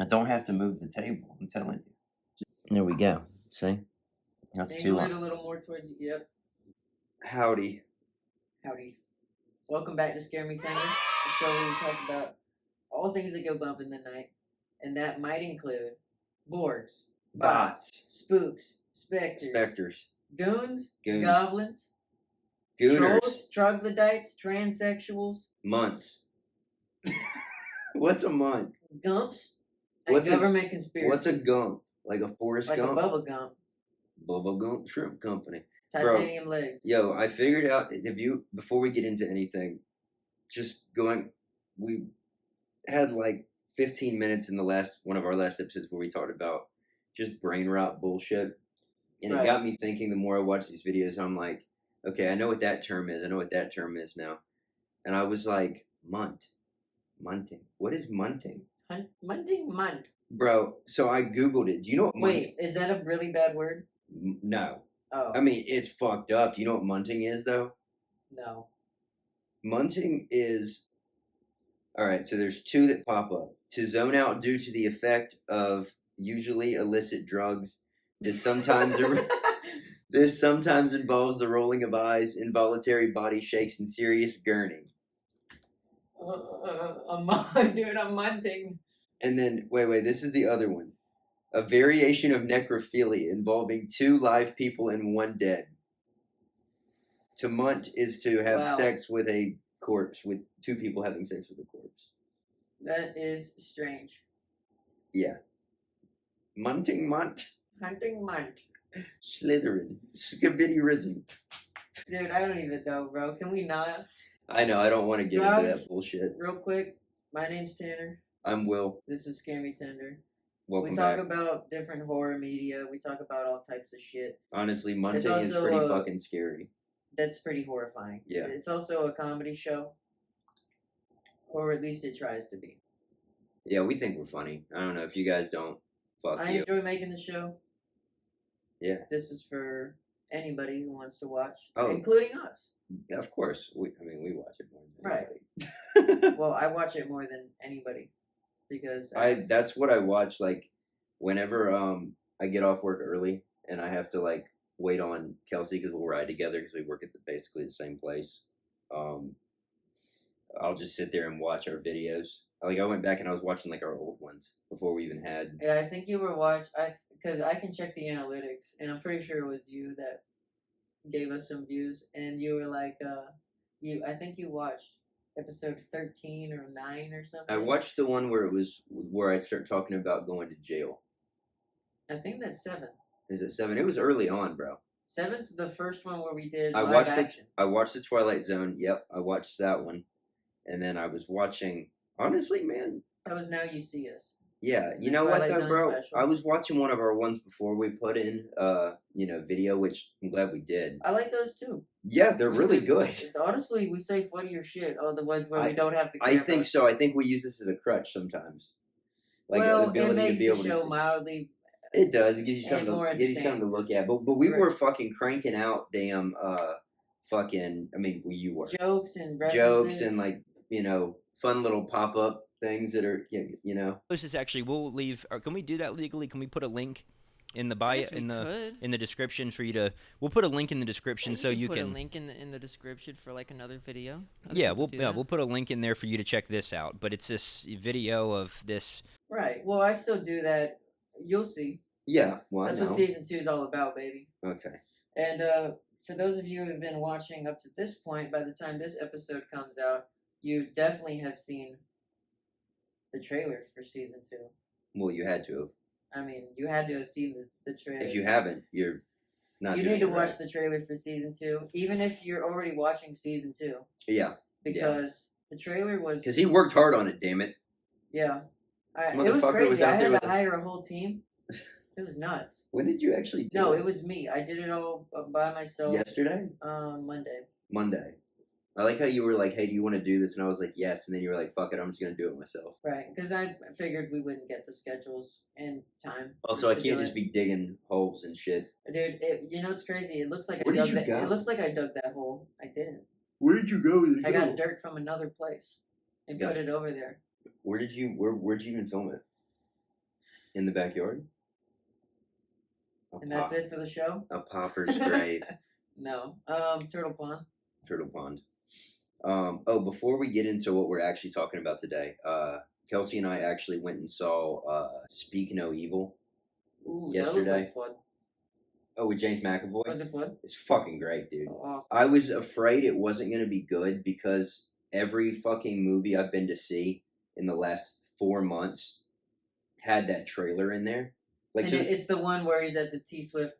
don't have to move the table. I'm telling you. There we go. See? That's too long. A little more towards you. Yep. Howdy. Welcome back to ScareMeTender, the show where we talk about all things that go bump in the night, and that might include boards, bots, spooks, specters, goons, goblins, gooners, trolls, troglodytes, transsexuals, months. What's a month? Gumps, and government conspiracy. What's a gump? Like a Forrest Gump? Like a Bubba Gump. Bubba Gump Shrimp Company. Titanium legs. Yo, I figured out, before we get into anything, we had like 15 minutes in one of our last episodes where we talked about just brain rot bullshit. And it got me thinking, the more I watch these videos, I'm like, okay, I know what that term is. I know what that term is now. And I was like, munting. What is munting? Munt. Bro, so I Googled it. Do you know what munting? Wait, is that a really bad word? No. Oh. I mean, it's fucked up. Do you know what munting is, though? No. Munting is... Alright, so there's two that pop up. To zone out due to the effect of usually illicit drugs. This sometimes involves the rolling of eyes, involuntary body shakes, and serious gurning. I'm munting. And then, wait, this is the other one. A variation of necrophilia involving 2 live people and 1 dead. To munt is to have sex with a corpse, with 2 people having sex with a corpse. That is strange. Yeah. Munting munt. Hunting munt. Slytherin. Skibidi-rism. Dude, I don't even know, bro. Can we not? I know, I don't want to get into that bullshit. Real quick, my name's Tanner. I'm Will. This is ScareMeTender. Welcome back. We talk about different horror media. We talk about all types of shit. Honestly, munting is pretty fucking scary. That's pretty horrifying. Yeah. It's also a comedy show. Or at least it tries to be. Yeah, we think we're funny. I don't know if you guys don't. Fuck you. I enjoy making the show. Yeah. This is for anybody who wants to watch. Oh. Including us. Yeah, of course. We watch it more than anybody. Right. Well, I watch it more than anybody. Because that's what I watch, like, whenever I get off work early and I have to, like, wait on Kelsey because we'll ride together because we work at basically the same place. I'll just sit there and watch our videos. Like, I went back and I was watching, like, our old ones before we even had... Yeah, I think you were because I can check the analytics, and I'm pretty sure it was you that gave us some views, and you were like, I think you watched episode 13 or 9 or something. I watched the one where I started talking about going to jail. I think that's 7. Is it 7? It was early on, bro. 7's the first one where we did I watched the Twilight Zone. Yep, I watched that one. And then I was watching... Honestly, man. That was Now You See Us. Yeah, you know what, though, bro? Special. I was watching one of our ones before we put in, video, which I'm glad we did. I like those, too. Yeah, they're really good. Honestly, we say funnier shit. Oh, the ones where we don't have the camera. I think so. I think we use this as a crutch sometimes. Like, well, it makes the show mildly... It does. It gives you something to look at. But we were fucking cranking out damn, you were. Jokes and references. Jokes and, like, fun little pop-up things that are, This is actually, we'll leave, can we do that legally? Can we put a link in the bio, in the description for you to, we'll put a link in the description so you can. Put a link in the description for like another video. Yeah, we'll put a link in there for you to check this out, but it's this video of this. Right, well, I still do that. You'll see. Yeah, well, that's what season 2 is all about, baby. Okay. And for those of you who have been watching up to this point, by the time this episode comes out, you definitely have seen the trailer for season 2. Well, you had to have. I mean, you had to have seen the trailer. If you haven't, you're not. You need to watch the trailer for season 2, even if you're already watching season 2. Yeah. Because the trailer was. Because he worked hard on it. Damn it. Yeah. It was crazy. I had to hire a whole team. It was nuts. When did you actually do No, it was me. I did it all by myself. Yesterday? Monday. I like how you were like, hey, do you want to do this? And I was like, yes. And then you were like, fuck it, I'm just going to do it myself. Right, because I figured we wouldn't get the schedules in time. Also, I can't just be digging holes and shit. Dude, it's crazy. It looks like Where did you go? It looks like I dug that hole. I didn't. Where did you go? I got dirt from another place and put it over there. Where'd you even film it? In the backyard. And that's it for the show? A pauper's grave. No. Turtle Pond. Turtle Pond. Oh, before we get into what we're actually talking about today, Kelsey and I actually went and saw Speak No Evil. Ooh, yesterday. that looked like fun. Oh, with James McAvoy? Was it fun? It's fucking great, dude. Oh, awesome. I was afraid it wasn't going to be good because every fucking movie I've been to see in the last 4 months had that trailer in there. Like, And so, it's the one where he's at the T Swift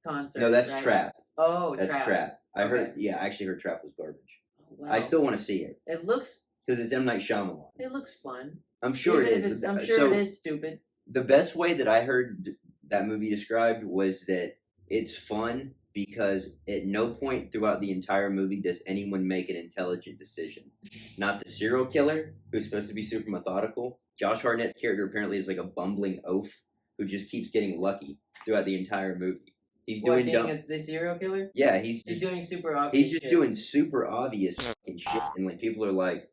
concert. no, that's right? Trap. Oh, That's Trap. I actually heard Trap was garbage. Oh, wow. I still want to see it It looks. because it's M. Night Shyamalan. It looks fun. I'm sure it Even if is. I'm sure So, it is stupid. the best way that I heard that movie described was that it's fun because at no point throughout the entire movie does anyone make an intelligent decision. Not the serial killer, who's supposed to be super methodical. Josh Hartnett's character apparently is like a bumbling oaf who just keeps getting lucky throughout the entire movie. He's doing dumb. The serial killer? Yeah, He's he's doing super obvious. just shit. doing super obvious fucking shit, and like people are like,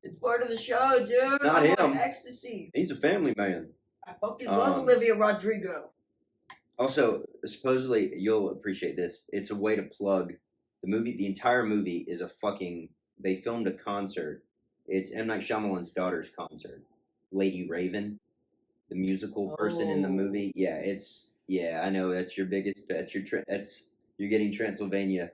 It's part of the show, dude. It's not I want him. ecstasy. he's a family man. I fucking love Um, Olivia Rodrigo. Also, supposedly, you'll appreciate this. It's a way to plug the movie. The entire movie is a fucking. They filmed a concert. It's M. Night Shyamalan's daughter's concert. Lady Raven, the musical person in the Oh. movie. Yeah, it's. Yeah, I know that's your biggest. You're getting Transylvania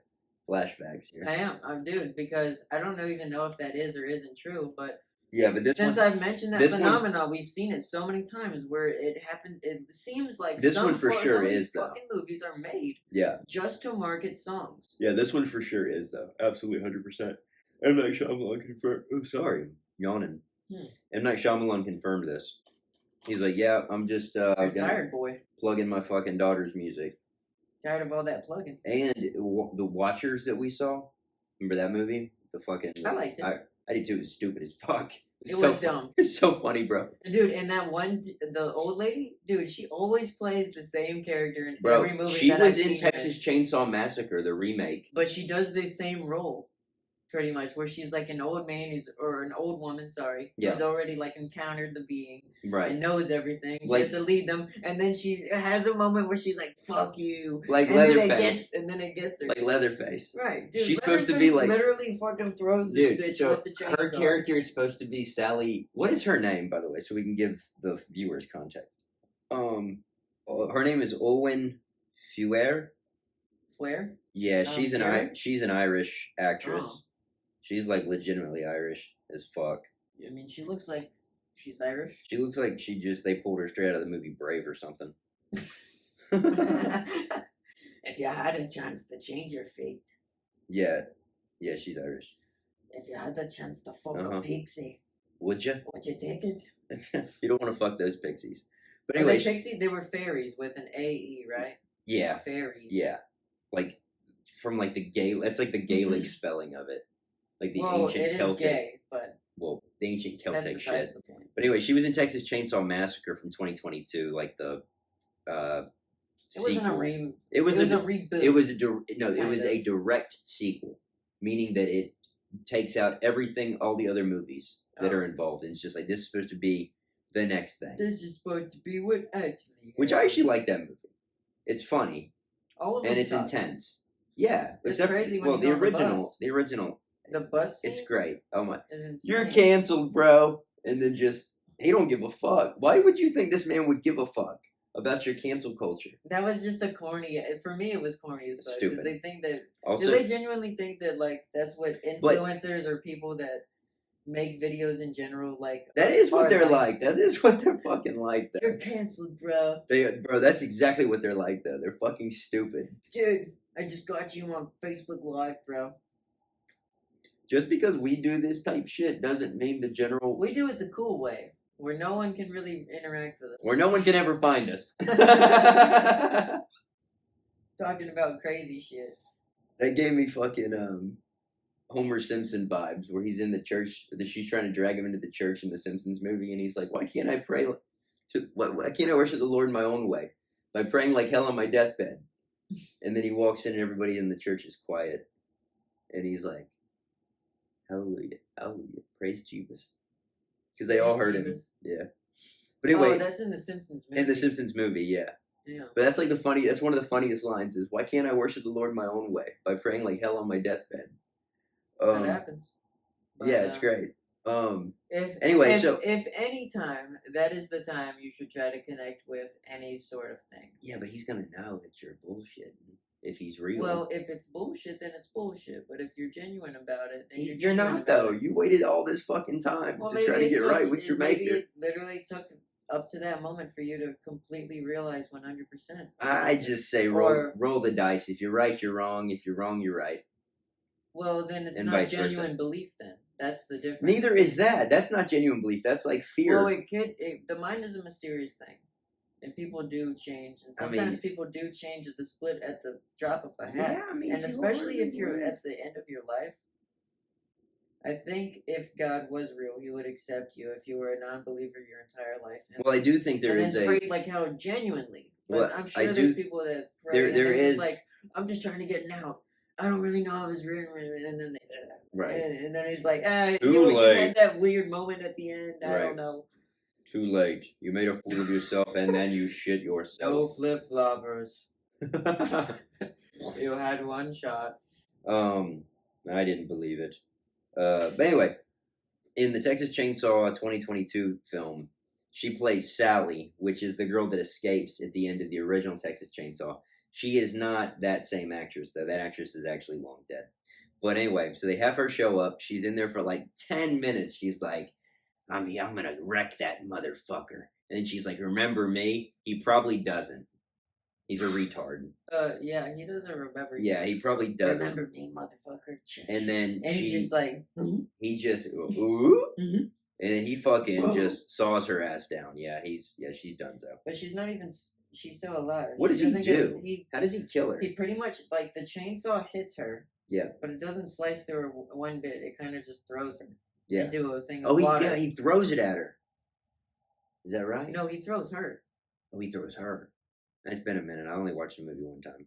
flashbacks here. I am. I'm dude because I don't even know if that is or isn't true, but Yeah, but this since one, I've mentioned that this one- phenomenon, we've seen it so many times where it happened. It seems like This some one for sure some of is, these though. fucking movies are made yeah, just to market songs. yeah, this one for sure is though. Absolutely, 100%. M. Night Shyamalan confirmed. Oh, sorry, yawning. M. Night Shyamalan confirmed this. He's like, yeah, I'm just You're gonna tired, boy. plug in my fucking daughter's music. Tired of all that plugging. And the Watchers that we saw, remember that movie? The fucking. I liked it. I did too. It was stupid as fuck. It was dumb. It's so funny, bro. Dude, and that one, the old lady, dude, she always plays the same character in Bro, every movie she that was I've in seen her Texas Chainsaw Massacre, the remake. But she does the same role, pretty much, where she's like an old man or an old woman, sorry, Yeah. who's already like encountered the being Right. and knows everything. She Like- has to lead them, and then she has a moment where she's like, "Fuck you," Like and then it Leatherface. gets her. Like Leatherface. Right, dude. She's supposed to be Leatherface like- literally fucking throws this Dude, bitch so with the chainsaw. her character is supposed to be Sally. What is her name, by the way, so we can give the viewers context? Her name is Olwen Fuer. Where? Yeah, Oh, she's Fuer? she's an Irish actress. Oh. She's like legitimately Irish as fuck. I mean, she looks like she's Irish. She looks like they pulled her straight out of the movie Brave or something. If you had a chance to change your fate, Yeah, she's Irish. if you had the chance to fuck Uh-huh. a pixie, Would you? would you take it? You don't want to fuck those pixies. But Were they anyway, pixie? They were fairies with an AE, right? yeah, Fairies. yeah, like from like the That's like the Gaelic spelling of it, like the Well, ancient it is Celtic. gay, but Well, the ancient that's Celtic besides shit. the point. But anyway, she was in Texas Chainsaw Massacre from 2022, like the It wasn't a sequel. re. It was a a reboot. It was a it Kind was of. a direct sequel, meaning that it takes out everything, all the other movies that Oh. are involved, and it's just like this is supposed to be the next thing. This is supposed to be what actually. Which I actually like that movie. It's funny All of and them it's suck. intense. Yeah, It's except- crazy when well, he's the on the original, bus. the original, The bus scene it's great. Oh my, is insane. you're canceled, bro. And then just he don't give a fuck. Why would you think this man would give a fuck about your cancel culture? That was just a corny. For me, it was corny as fuck because Stupid. they think that. Also, Do they genuinely think that like that's what influencers or people that make videos in general like? that is what are they're like. That is what they're fucking like. Though. You're canceled, bro. Bro, that's exactly what they're like. Though they're fucking stupid. Dude, I just got you on Facebook Live, bro. Just because we do this type shit doesn't mean the general. We do it the cool way, where no one can really interact with us. Where no one can ever find us. Talking about crazy shit. That gave me fucking Homer Simpson vibes, where he's in the church. She's trying to drag him into the church in the Simpsons movie, and he's like, "Why can't I pray? Why can't I worship the Lord in my own way by praying like hell on my deathbed?" And then he walks in, and everybody in the church is quiet, and he's like, "Hallelujah, hallelujah, praise Jesus," because they all heard him. Jesus. Yeah, But anyway, that's in the Simpsons movie. in the Simpsons movie, yeah. Yeah. But that's like that's one of the funniest lines is, why can't I worship the Lord my own way? By praying like hell on my deathbed. So it happens. But, yeah, it's great. If any time, that is the time you should try to connect with any sort of thing. Yeah, but he's gonna know that you're bullshitting if he's real. Well, if it's bullshit, then it's bullshit. But if you're genuine about it, then you're not though. It. You waited all this fucking time to try to get right with your maker. Maybe it literally took up to that moment for you to completely realize 100%. I just say roll the dice. If you're right, you're wrong. If you're wrong, you're right. Well, then it's not genuine belief. Then that's the difference. Neither is that. That's not genuine belief. That's like fear. Well, the mind is a mysterious thing, and people do change, and sometimes people do change at the split at the drop of a hat. Yeah, and especially if you're at the end of your life. I think if God was real, He would accept you if you were a non-believer your entire life. And, well, I do think there is pray like how genuinely. But I'm sure there's people that pray. There is like, I'm just trying to get out. I don't really know if it's written, and then and then he's like, you had that weird moment at the end. I don't know. Too late. You made a fool of yourself, and then you shit yourself. No flip floppers. You had one shot. I didn't believe it. But anyway, in the Texas Chainsaw 2022 film, she plays Sally, which is the girl that escapes at the end of the original Texas Chainsaw. She is not that same actress, though. That actress is actually long dead. But anyway, so they have her show up. She's in there for like 10 minutes. She's like, I'm going to wreck that motherfucker. And then she's like, remember me? He probably doesn't. He's a retard. Yeah, he doesn't remember you. Yeah, he probably doesn't. Remember me, motherfucker. And then he's just like, he just, ooh. And then he fucking just saws her ass down. Yeah, she's done so. But she's not even, she's still alive. What does he do? How does he kill her? He pretty much, like, the chainsaw hits her. Yeah. But it doesn't slice through her one bit. It kind of just throws her. Yeah. Into a thing of water. He throws it at her. Is that right? No, he throws her. Oh, he throws her. It's been a minute. I only watched the movie one time.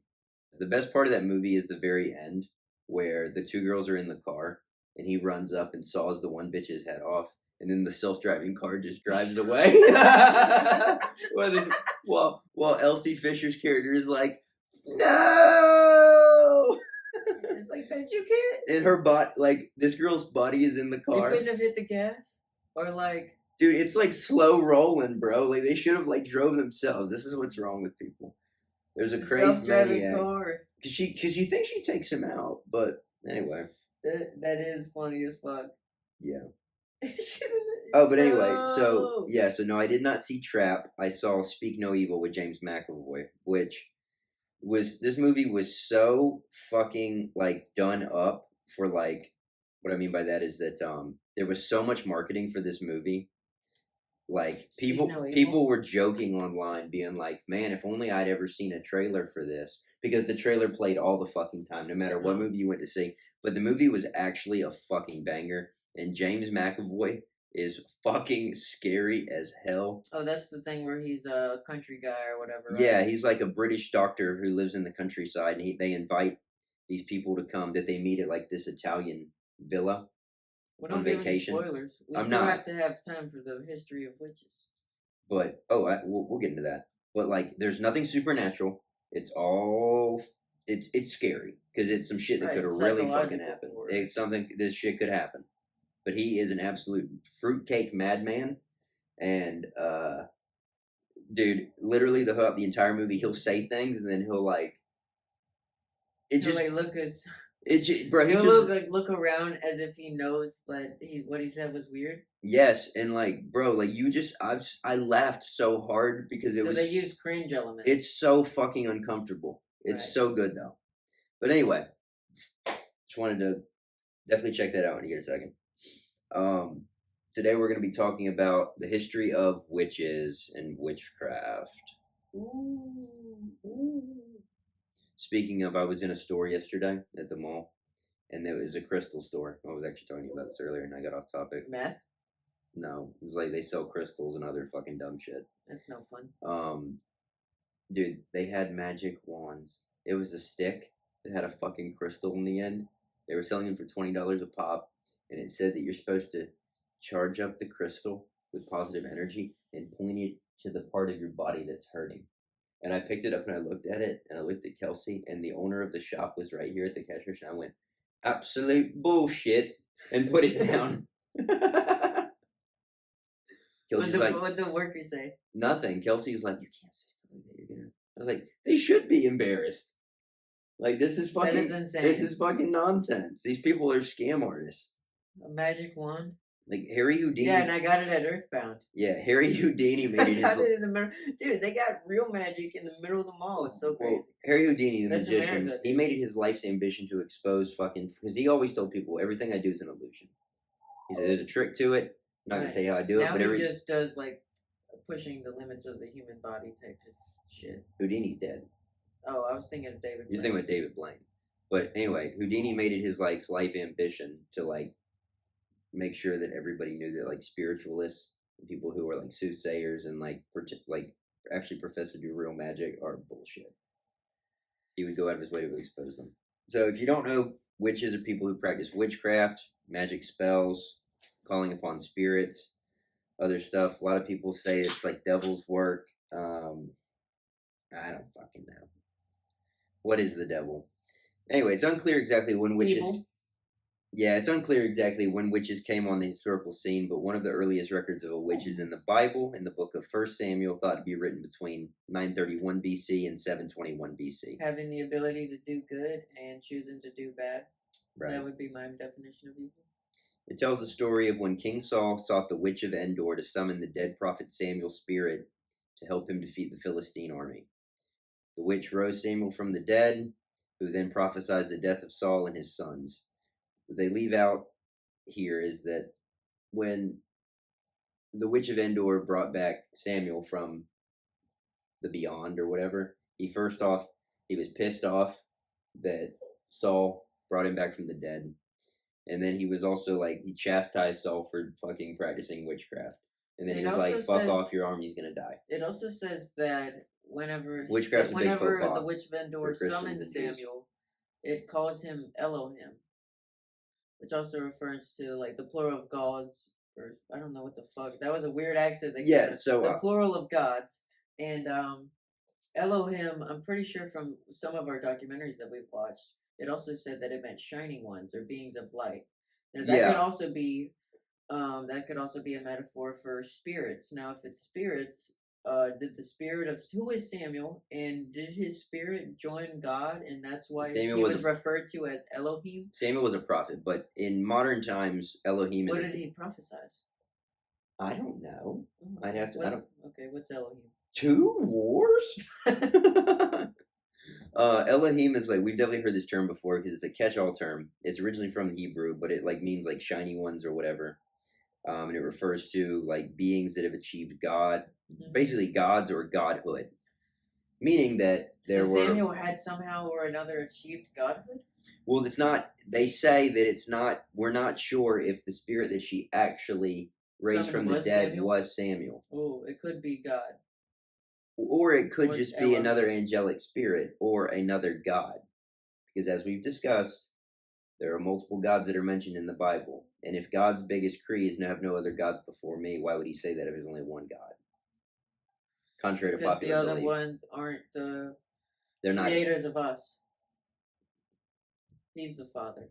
The best part of that movie is the very end, where the two girls are in the car, and he runs up and saws the one bitch's head off, and then the self-driving car just drives away. Well, Elsie Fisher's character is like, no! It's like, bet you can't. And her this girl's body is in the car. You couldn't have hit the gas? Or like... Dude, it's like slow rolling, bro. Like they should have drove themselves. This is what's wrong with people. There's a crazy maniac. Car. Cause you think she takes him out, but anyway. That is funny as fuck. Yeah. But anyway, so no, I did not see Trap. I saw Speak No Evil with James McAvoy, which this movie was so fucking done up for what I mean by that is that there was so much marketing for this movie. People were joking online, being like, "Man, if only I'd ever seen a trailer for this," because the trailer played all the fucking time, no matter what movie you went to see. But the movie was actually a fucking banger, and James McAvoy is fucking scary as hell. Oh, that's the thing where he's a country guy or whatever. Right? Yeah, he's like a British doctor who lives in the countryside, and they invite these people to come that they meet at this Italian villa. On vacation. Spoilers. We still have to have time for the history of witches. But we'll get into that. But there's nothing supernatural. It's all it's scary because it's some shit that could have really fucking happened. It's something this shit could happen. But he is an absolute fruitcake madman, and dude, literally the entire movie he'll say things and then he'll look as. He'll look around as if he knows that what he said was weird. Yes, and I laughed so hard because they use cringe elements. It's so fucking uncomfortable. It's so good though. But anyway, just wanted to definitely check that out when you get a second. Today we're going to be talking about the history of witches and witchcraft. Ooh. Speaking of, I was in a store yesterday at the mall, and there was a crystal store. I was actually talking to you about this earlier, and I got off topic. Meth? No, it was they sell crystals and other fucking dumb shit. That's no fun. Dude, they had magic wands. It was a stick that had a fucking crystal in the end. They were selling them for $20 a pop, and it said that you're supposed to charge up the crystal with positive energy and pointed to the part of your body that's hurting. And I picked it up and I looked at it, and I looked at Kelsey, and the owner of the shop was right here at the cash register. And I went, absolute bullshit, and put it down. Kelsey's like, what the worker say? Nothing. Kelsey's like, you can't say stuff like that. You're gonna. I was like, they should be embarrassed. Like, this is fucking. That is insane. This is fucking nonsense. These people are scam artists. A magic wand. Like Harry Houdini. Yeah, and I got it at Earthbound. Yeah, Harry Houdini made it. I got it in the middle. Dude, they got real magic in the middle of the mall. It's so crazy. Well, Harry Houdini, the That's magician, America, he made it his life's ambition to expose fucking. Because he always told people everything I do is an illusion. He said there's a trick to it. I'm not gonna tell you how I do it, now but he just does like pushing the limits of the human body type of shit. Houdini's dead. Oh, I was thinking of David. You're thinking about David Blaine. But anyway, Houdini made it his like life ambition to like make sure that everybody knew that like spiritualists and people who are like soothsayers and like actually profess to do real magic are bullshit. He would go out of his way to expose them. So if you don't know, witches are people who practice witchcraft, magic spells, calling upon spirits, other stuff. A lot of people say it's like devil's work. I don't fucking know. What is the devil? Anyway, it's unclear exactly when witches. Evil. Yeah, it's unclear exactly when witches came on the historical scene, but one of the earliest records of a witch is in the Bible, in the book of 1 Samuel, thought to be written between 931 BC and 721 BC. Having the ability to do good and choosing to do bad. Right. That would be my definition of evil. It tells the story of when King Saul sought the witch of Endor to summon the dead prophet Samuel's spirit to help him defeat the Philistine army. The witch rose Samuel from the dead, who then prophesied the death of Saul and his sons. What they leave out here is that when the witch of Endor brought back Samuel from the beyond or whatever, he was pissed off that Saul brought him back from the dead. And then he was also like, he chastised Saul for fucking practicing witchcraft. And then he was like, fuck off, your army's gonna die. It also says that whenever the witch of Endor summons Samuel, it calls him Elohim, which also refers to like the plural of gods, or I don't know what the fuck. That was a weird accent. The plural of gods, and Elohim. I'm pretty sure from some of our documentaries that we've watched, it also said that it meant shining ones or beings of light. Now, that could also be a metaphor for spirits. Now, if it's spirits, did the spirit of who is Samuel, and did his spirit join God, and that's why he was referred to as Elohim? Samuel was a prophet, but in modern times, Elohim is. What did he prophesize? I don't know. Oh, I'd have to. Okay, what's Elohim? 2 wars? Elohim is like, we've definitely heard this term before because it's a catch-all term. It's originally from Hebrew, but it like means like shiny ones or whatever. And it refers to like beings that have achieved God, basically gods or godhood, meaning that Samuel had somehow or another achieved godhood. Well, it's not. They say that it's not. We're not sure if the spirit that she actually raised from the dead was Samuel. Oh, it could be God. Or it could just be another angelic spirit or another god. Because as we've discussed, there are multiple gods that are mentioned in the Bible. And if God's biggest creed is to have no other gods before me, why would he say that if there's only one God? Contrary to popular belief. Because the other ones aren't They're not creators of us. He's the Father.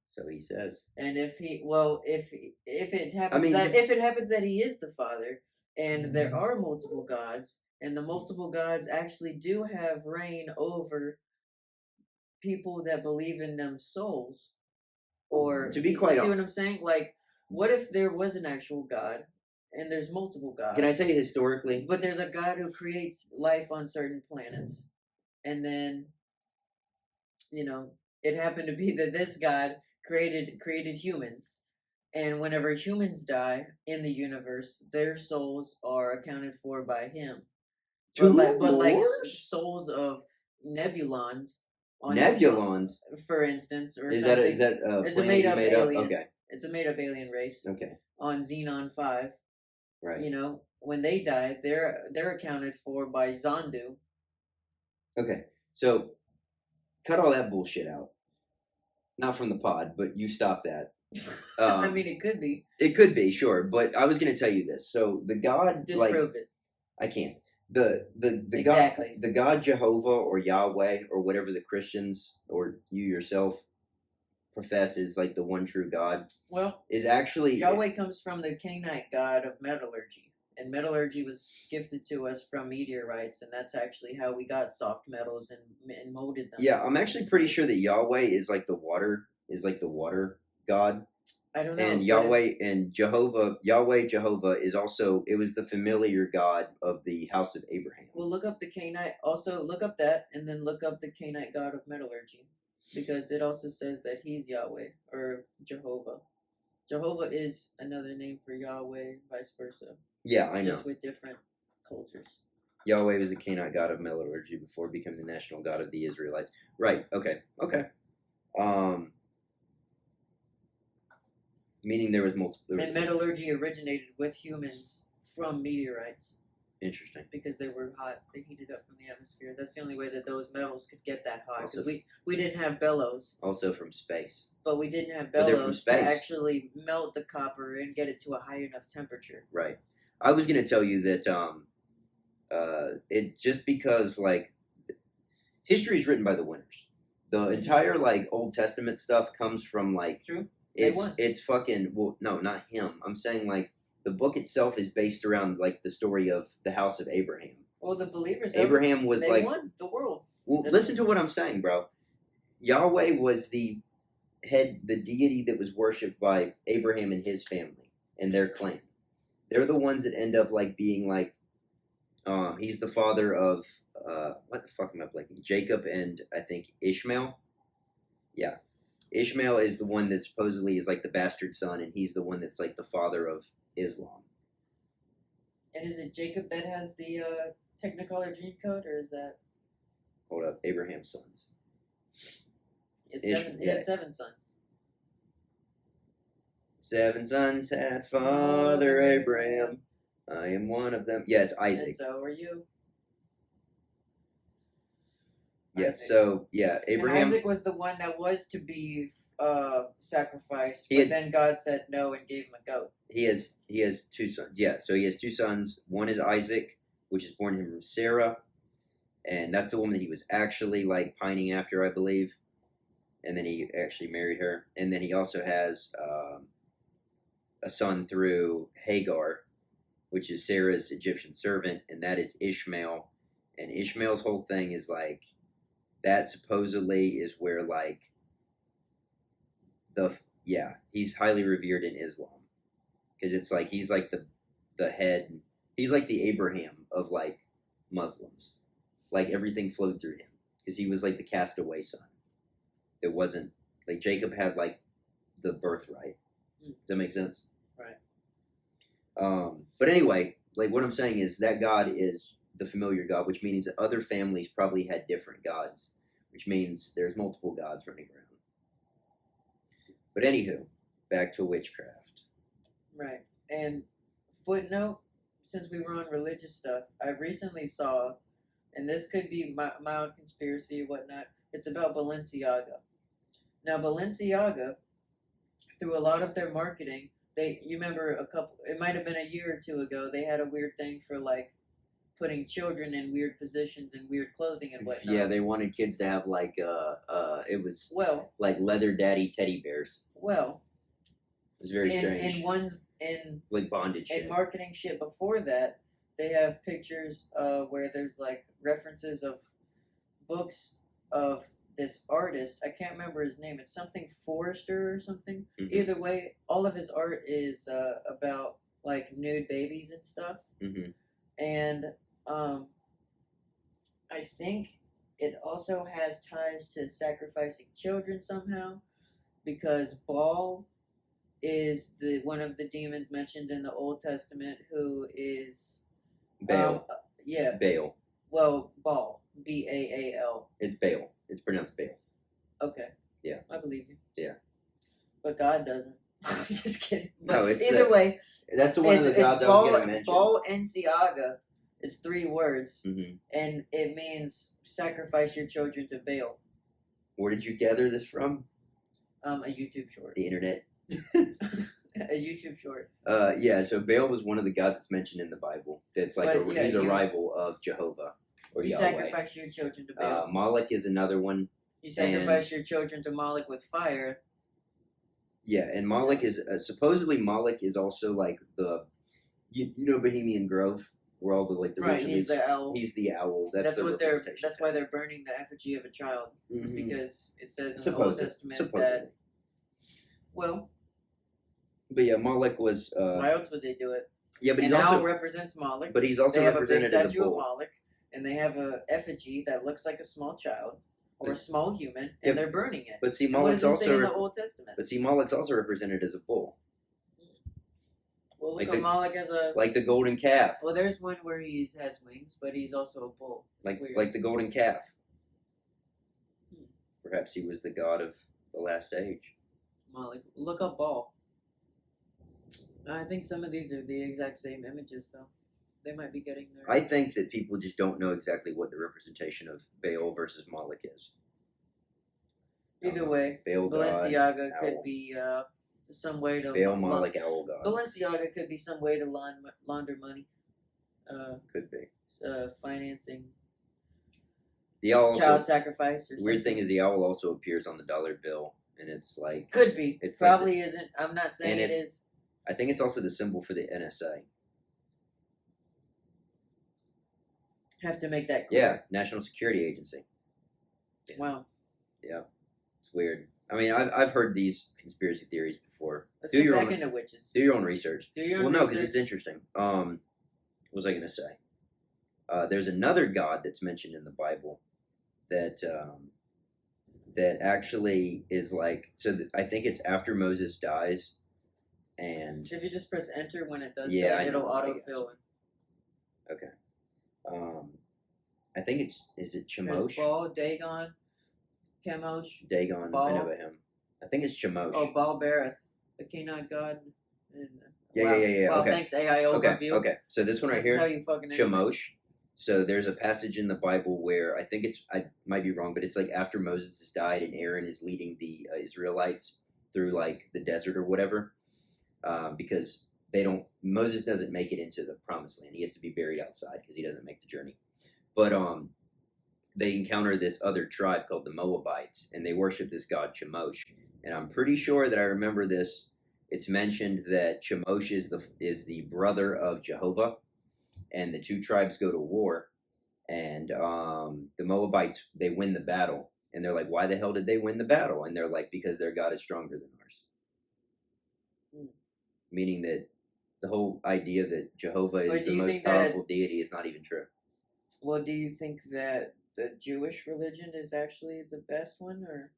So he says. And if it happens that he is the Father, and there are multiple gods, and the multiple gods actually do have reign over people that believe in them souls, or to be quite honest, see what I'm saying? Like, what if there was an actual God, and there's multiple gods? Can I tell you historically? But there's a God who creates life on certain planets, and then, it happened to be that this God created humans. And whenever humans die in the universe, their souls are accounted for by him. But like souls of nebulons. For instance, or is something. that it's a made up alien. Okay. It's a made up alien race. Okay. On Xenon 5. Right. When they die, they're accounted for by Zondu. Okay. So cut all that bullshit out. Not from the pod, but you stop that. I mean, it could be. It could be, sure, but I was going to tell you this. So the God, Disprove it. I can't. The Exactly. God, the God Jehovah or Yahweh or whatever the Christians or you yourself profess is like the one true God. Well, is actually Yahweh comes from the Canaanite god of metallurgy, and metallurgy was gifted to us from meteorites, and that's actually how we got soft metals and molded them. Yeah, I'm actually pretty sure that Yahweh is like the water god. I don't know. And Yahweh and Jehovah, Jehovah is also, it was the familiar God of the house of Abraham. Well, look up the Canaanite, also look up that, and then look up the Canaanite god of metallurgy, because it also says that he's Yahweh, or Jehovah. Jehovah is another name for Yahweh, vice versa. Yeah, I know. Just with different cultures. Yahweh was the Canaanite god of metallurgy before becoming the national god of the Israelites. Right, okay. Meaning there was multiple. And metallurgy originated with humans from meteorites. Interesting. Because they were hot, they heated up from the atmosphere. That's the only way that those metals could get that hot. Because we didn't have bellows. Also from space. But we didn't have bellows to actually melt the copper and get it to a high enough temperature. Right. I was gonna tell you that it just because like history is written by the winners. The entire like Old Testament stuff comes from like True. It's fucking well no, not him. I'm saying like the book itself is based around like the story of the house of Abraham. Well, the believers Abraham was they like won the world. Well, listen to what I'm saying, bro. Yahweh was the deity that was worshipped by Abraham and his family and their clan. They're the ones that end up like being like he's the father of what the fuck am I blanking? Jacob and I think Ishmael. Yeah. Ishmael is the one that supposedly is like the bastard son, and he's the one that's like the father of Islam. And is it Jacob that has the Technicolor gene code, or is that? Hold up, Abraham's sons. He had 7 sons. 7 sons had Father Abraham. I am one of them. Yeah, it's Isaac. And so are you. Yeah, so, yeah, Abraham... And Isaac was the one that was to be sacrificed, but then God said no and gave him a goat. He has 2 sons. Yeah, so he has 2 sons. One is Isaac, which is born to him from Sarah, and that's the woman that he was actually, like, pining after, I believe. And then he actually married her. And then he also has a son through Hagar, which is Sarah's Egyptian servant, and that is Ishmael. And Ishmael's whole thing is, like, that supposedly is where, like, he's highly revered in Islam. Because it's like, he's like the head, he's like the Abraham of, like, Muslims. Like, everything flowed through him. Because he was, like, the castaway son. It wasn't, like, Jacob had, like, the birthright. Does that make sense? Right. But anyway, like, what I'm saying is that God is the familiar God, which means that other families probably had different gods, which means there's multiple gods running around. But anywho, back to witchcraft. Right. And footnote, since we were on religious stuff, I recently saw, and this could be my own conspiracy or whatnot, it's about Balenciaga. Now, Balenciaga, through a lot of their marketing, you remember it might have been a year or 2 ago, they had a weird thing for, like, putting children in weird positions and weird clothing and whatnot. Yeah, they wanted kids to have, like, it was, well, like, leather daddy teddy bears. Well, it was very strange. In like, bondage shit. In marketing shit before that, they have pictures where there's, like, references of books of this artist. I can't remember his name. It's something Forrester or something. Mm-hmm. Either way, all of his art is about, like, nude babies and stuff. Mm-hmm. And I think it also has ties to sacrificing children somehow, because Baal is one of the demons mentioned in the Old Testament, who is Baal. Yeah. Baal. Well, Baal. B-A-A-L. It's Baal. It's pronounced Baal. Okay. Yeah. I believe you. Yeah. But God doesn't. I'm just kidding. But no, it's either way. That's one of the gods I was going to mention. Balenciaga is 3 words, mm-hmm. and it means sacrifice your children to Baal. Where did you gather this from? A YouTube short. The internet. A YouTube short. Yeah. So Baal was one of the gods that's mentioned in the Bible. That's like But, yeah, he's a you- rival of Jehovah or You Yahweh. sacrifice your children to Baal. Moloch is another one. You sacrifice your children to Moloch with fire. Yeah, and Moloch is supposedly Moloch is also like the you know Bohemian Grove where all the like the Right, rich he's the owl. He's the owl. That's the what they're. representation. That's why they're burning the effigy of a child, Mhm. because it says in the Old Testament that. Well, but yeah, Moloch was. why else would they do it? Yeah, but An he's also owl represents Moloch. But he's also they have a big represented as a statue of bull. Moloch, and they have a effigy that looks like a small child or a But- small human, and Yeah, they're burning it. But see, And what Moloch's does it say in the also. Old Testament? But see, Moloch's also represented as a bull, Well, look like at the- Moloch as a. like the golden calf, Well, there's one where he has wings, but he's also a bull. like Weird. the golden calf. Hmm. Perhaps he was the god of the last age. Moloch. Look up Baal. I think some of these are the exact same images, so they might be getting there. I think that people just don't know exactly what the representation of Baal versus Moloch is. Either way, Baal god, Balenciaga owl. could be some way to. Baal Moloch owl god. Balenciaga could be some way to launder money. Could be. Financing The owl also, child sacrifice or something. weird thing is the owl also appears on the dollar bill, and it's like Could be. It's like Probably isn't. I'm not saying and it it's- is. I think it's also the symbol for the NSA. Have to make that clear. Yeah, National Security Agency. Wow. Yeah, it's weird. I mean, I've heard these conspiracy theories before. Let's Do get your back own into witches. do your own research. Do your Well, own no, because research. it's interesting. What was I gonna say? There's another god that's mentioned in the Bible that that actually is like I think it's after Moses dies, and If you just press enter when it does Yeah, that, I it'll know. I guess. autofill. I think is it There's Chemosh? Baal, Dagon, Chemosh. Dagon, I Baal. know about him. I think it's Chemosh. Oh, Baal Bereth, the Canaanite god. And, Yeah. Wow, Okay. thanks AI overview. Okay. So this one right Just here, tell you fucking anything. Chemosh. So there's a passage in the Bible where I might be wrong, but it's like after Moses has died and Aaron is leading the Israelites through like the desert or whatever, because Moses doesn't make it into the promised land. He has to be buried outside because he doesn't make the journey. But they encounter this other tribe called the Moabites, and they worship this god Chemosh. And I'm pretty sure that I remember this. It's mentioned that Chemosh is the brother of Jehovah, and the two tribes go to war, and the Moabites, they win the battle, and they're like, why the hell did they win the battle? And they're like, because their God is stronger than ours. Meaning that the whole idea that Jehovah is the most powerful deity is not even true. Well, do you think that the Jewish religion is actually the best one, or?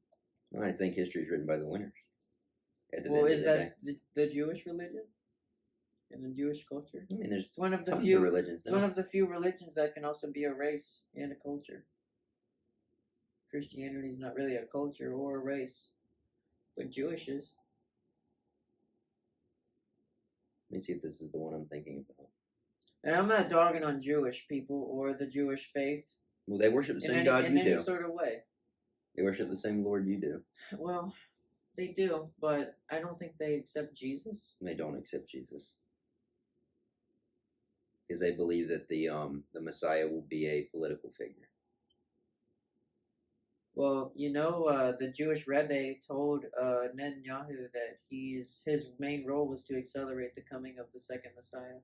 Well, I think history is written by the winners. Well, is that the Jewish religion and the Jewish culture? I mean, there's It's one of the tons few of religions. It's one of the few religions that can also be a race and a culture. Christianity is not really a culture or a race, but Jewish is. Let me see if this is the one I'm thinking about. And I'm not dogging on Jewish people or the Jewish faith Well, they worship the in same God you any do. sort of way. They worship the same Lord you do. Well, they do, but I don't think they accept Jesus. And they don't accept Jesus because they believe that the Messiah will be a political figure. Well, the Jewish Rebbe told Netanyahu that his main role was to accelerate the coming of the second Messiah,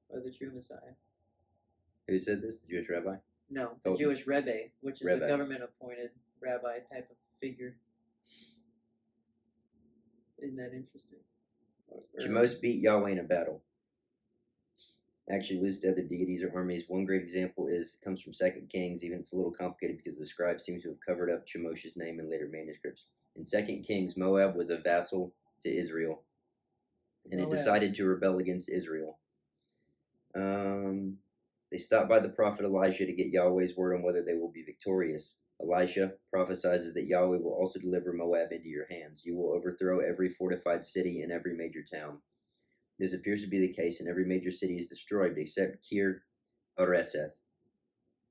or the true Messiah. Who said this? The Jewish rabbi? No, the Told him. Jewish Rebbe, which is Rebbe. a government-appointed rabbi type of figure. Isn't that interesting? Shemos beat Yahweh in a battle. Actually lists other deities or armies. One great example comes from 2 Kings. Even it's a little complicated because the scribes seem to have covered up Chemosh's name in later manuscripts. In 2 Kings, Moab was a vassal to Israel, and it decided to rebel against Israel. They stopped by the prophet Elijah to get Yahweh's word on whether they will be victorious. Elisha prophesies that Yahweh will also deliver Moab into your hands. You will overthrow every fortified city and every major town. This appears to be the case, and every major city is destroyed except Kir Hareseth,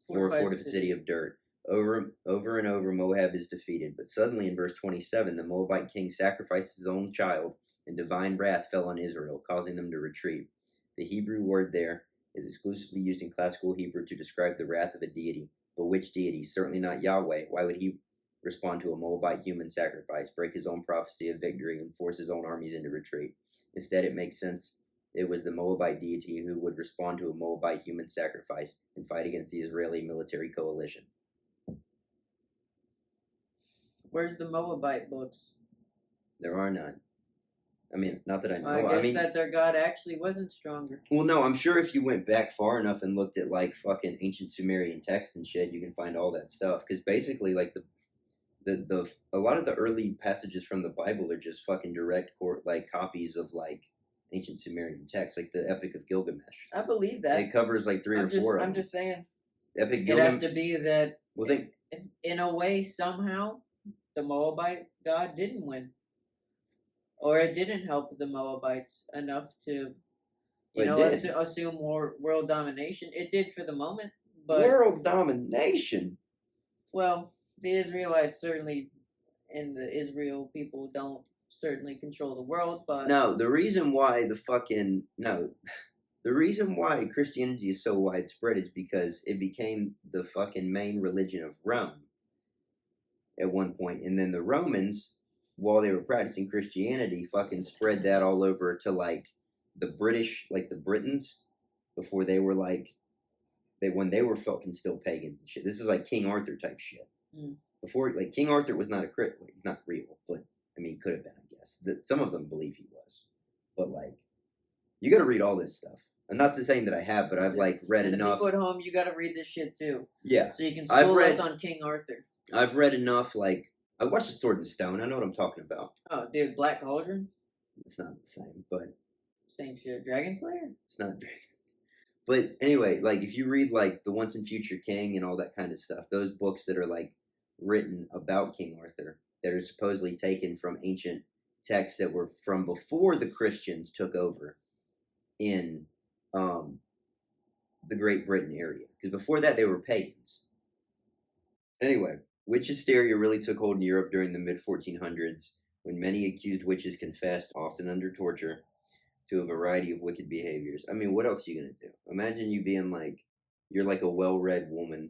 or a fortified city of dirt. Over and over, Moab is defeated. But suddenly, in verse 27, the Moabite king sacrifices his own child and divine wrath fell on Israel, causing them to retreat. The Hebrew word there is exclusively used in classical Hebrew to describe the wrath of a deity. But which deity? Certainly not Yahweh. Why would he respond to a Moabite human sacrifice, break his own prophecy of victory, and force his own armies into retreat? Instead, it makes sense it was the Moabite deity who would respond to a Moabite human sacrifice and fight against the Israeli military coalition. Where's the Moabite books? There are none. I mean, not that I know. I guess that their god actually wasn't stronger. Well, no, I'm sure if you went back far enough and looked at like fucking ancient Sumerian text and shit, you can find all that stuff. Because basically, like the a lot of the early passages from the Bible are just fucking direct like copies of like ancient Sumerian texts, like the Epic of Gilgamesh. I believe that. It covers like three or four. I'm just saying. Epic It has to be that. Well, in a way, somehow, the Moabite god didn't win. Or it didn't help the Moabites enough to, assume more world domination. It did for the moment, but world domination. Well, the Israelites certainly, and the Israel people don't certainly control the world. But no, the reason why Christianity is so widespread is because it became the fucking main religion of Rome at one point, and then the Romans, while they were practicing Christianity, fucking spread that all over to like the British, like the Britons, before they were like, when they were fucking still pagans and shit. This is like King Arthur type shit. Before, like, King Arthur was not he's not real, but I mean, he could have been, I guess. Some of them believe he was, but like, you got to read all this stuff. I'm not saying that I have, but I've like read enough. People at home, you got to read this shit too. Yeah, so you can school us on King Arthur. I've read enough, like. I watched Sword and Stone. I know what I'm talking about. Oh, dude, Black Cauldron? It's not the same, but... Same shit. Dragon Slayer? It's not Dragon. But anyway, like, if you read, like, The Once and Future King and all that kind of stuff, those books that are, like, written about King Arthur, that are supposedly taken from ancient texts that were from before the Christians took over in the Great Britain area. Because before that, they were pagans. Anyway... Witch hysteria really took hold in Europe during the mid-1400s, when many accused witches confessed, often under torture, to a variety of wicked behaviors. I mean, what else are you going to do? Imagine you being like, you're like a well-read woman,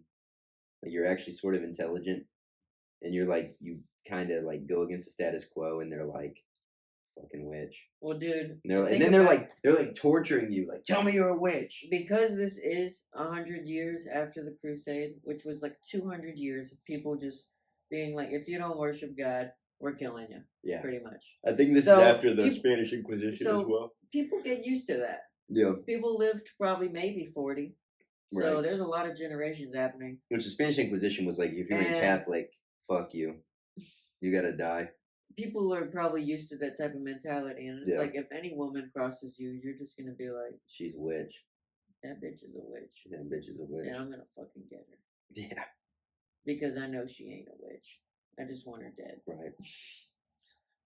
like you're actually sort of intelligent, and you're like, you kind of like go against the status quo, and they're like, fucking witch. Well, dude. And then they're like torturing you, like, tell me you're a witch. Because this is 100 years after the Crusade, which was like 200 years of people just being like, if you don't worship God, we're killing you. Yeah. Pretty much. I think this is after the Spanish Inquisition as well. People get used to that. Yeah. People lived probably maybe 40. Right. So there's a lot of generations happening. Which the Spanish Inquisition was like, if you're a Catholic, fuck you. You gotta die. People are probably used to that type of mentality, and it's like if any woman crosses you, you're just gonna be like, she's a witch. That bitch is a witch. That bitch is a witch. Yeah, I'm gonna fucking get her. Yeah. Because I know she ain't a witch. I just want her dead. Right.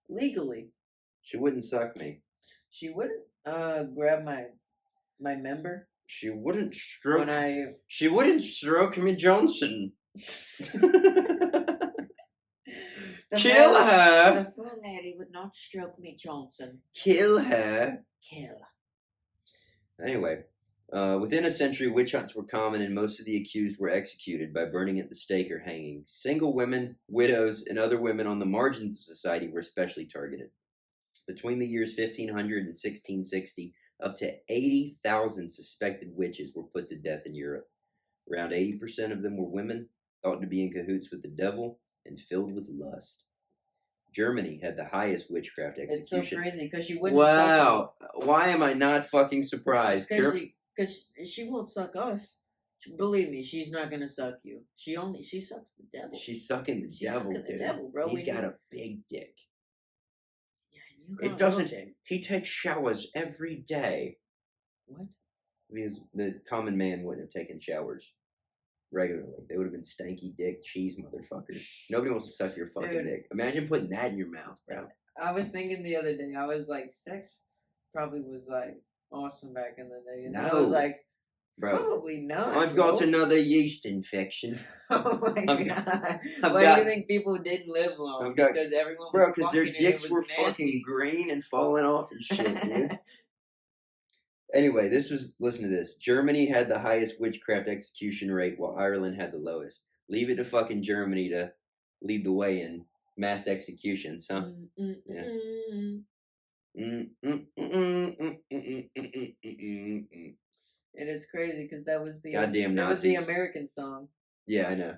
Legally. She wouldn't suck me. She wouldn't grab my member. She wouldn't stroke. She wouldn't stroke me, Johnson. Kill her! The fair lady would not stroke me, Johnson. Kill her. Kill. Anyway, within a century, witch hunts were common, and most of the accused were executed by burning at the stake or hanging. Single women, widows, and other women on the margins of society were especially targeted. Between the years 1500 and 1660, up to 80,000 suspected witches were put to death in Europe. Around 80% of them were women, thought to be in cahoots with the devil, and filled with lust. Germany had the highest witchcraft execution. It's so crazy because she wouldn't. Wow, why am I not fucking surprised? Because she won't suck us. Believe me, she's not gonna suck you. She sucks the devil. She's sucking the devil, dude. The devil, bro. He's got a big dick. Yeah, it doesn't. He takes showers every day. What? Because the common man wouldn't have taken showers regularly. They would have been stanky dick cheese motherfuckers. Nobody wants to suck your fucking dick. Imagine putting that in your mouth, bro. I was thinking the other day, I was like, sex probably was like awesome back in the day. And I was like, Bro, Probably not. I've bro. got another yeast infection. Oh my I've god! I've Why got- do you think people didn't live long? I've got- Because everyone Bro, was because their fucking and it dicks was were nasty. fucking green and falling off and shit, dude. Anyway, listen to this. Germany had the highest witchcraft execution rate while Ireland had the lowest. Leave it to fucking Germany to lead the way in mass executions, huh? Yeah. And it's crazy because that was the Goddamn that was the Nazis. American song. Yeah, I know.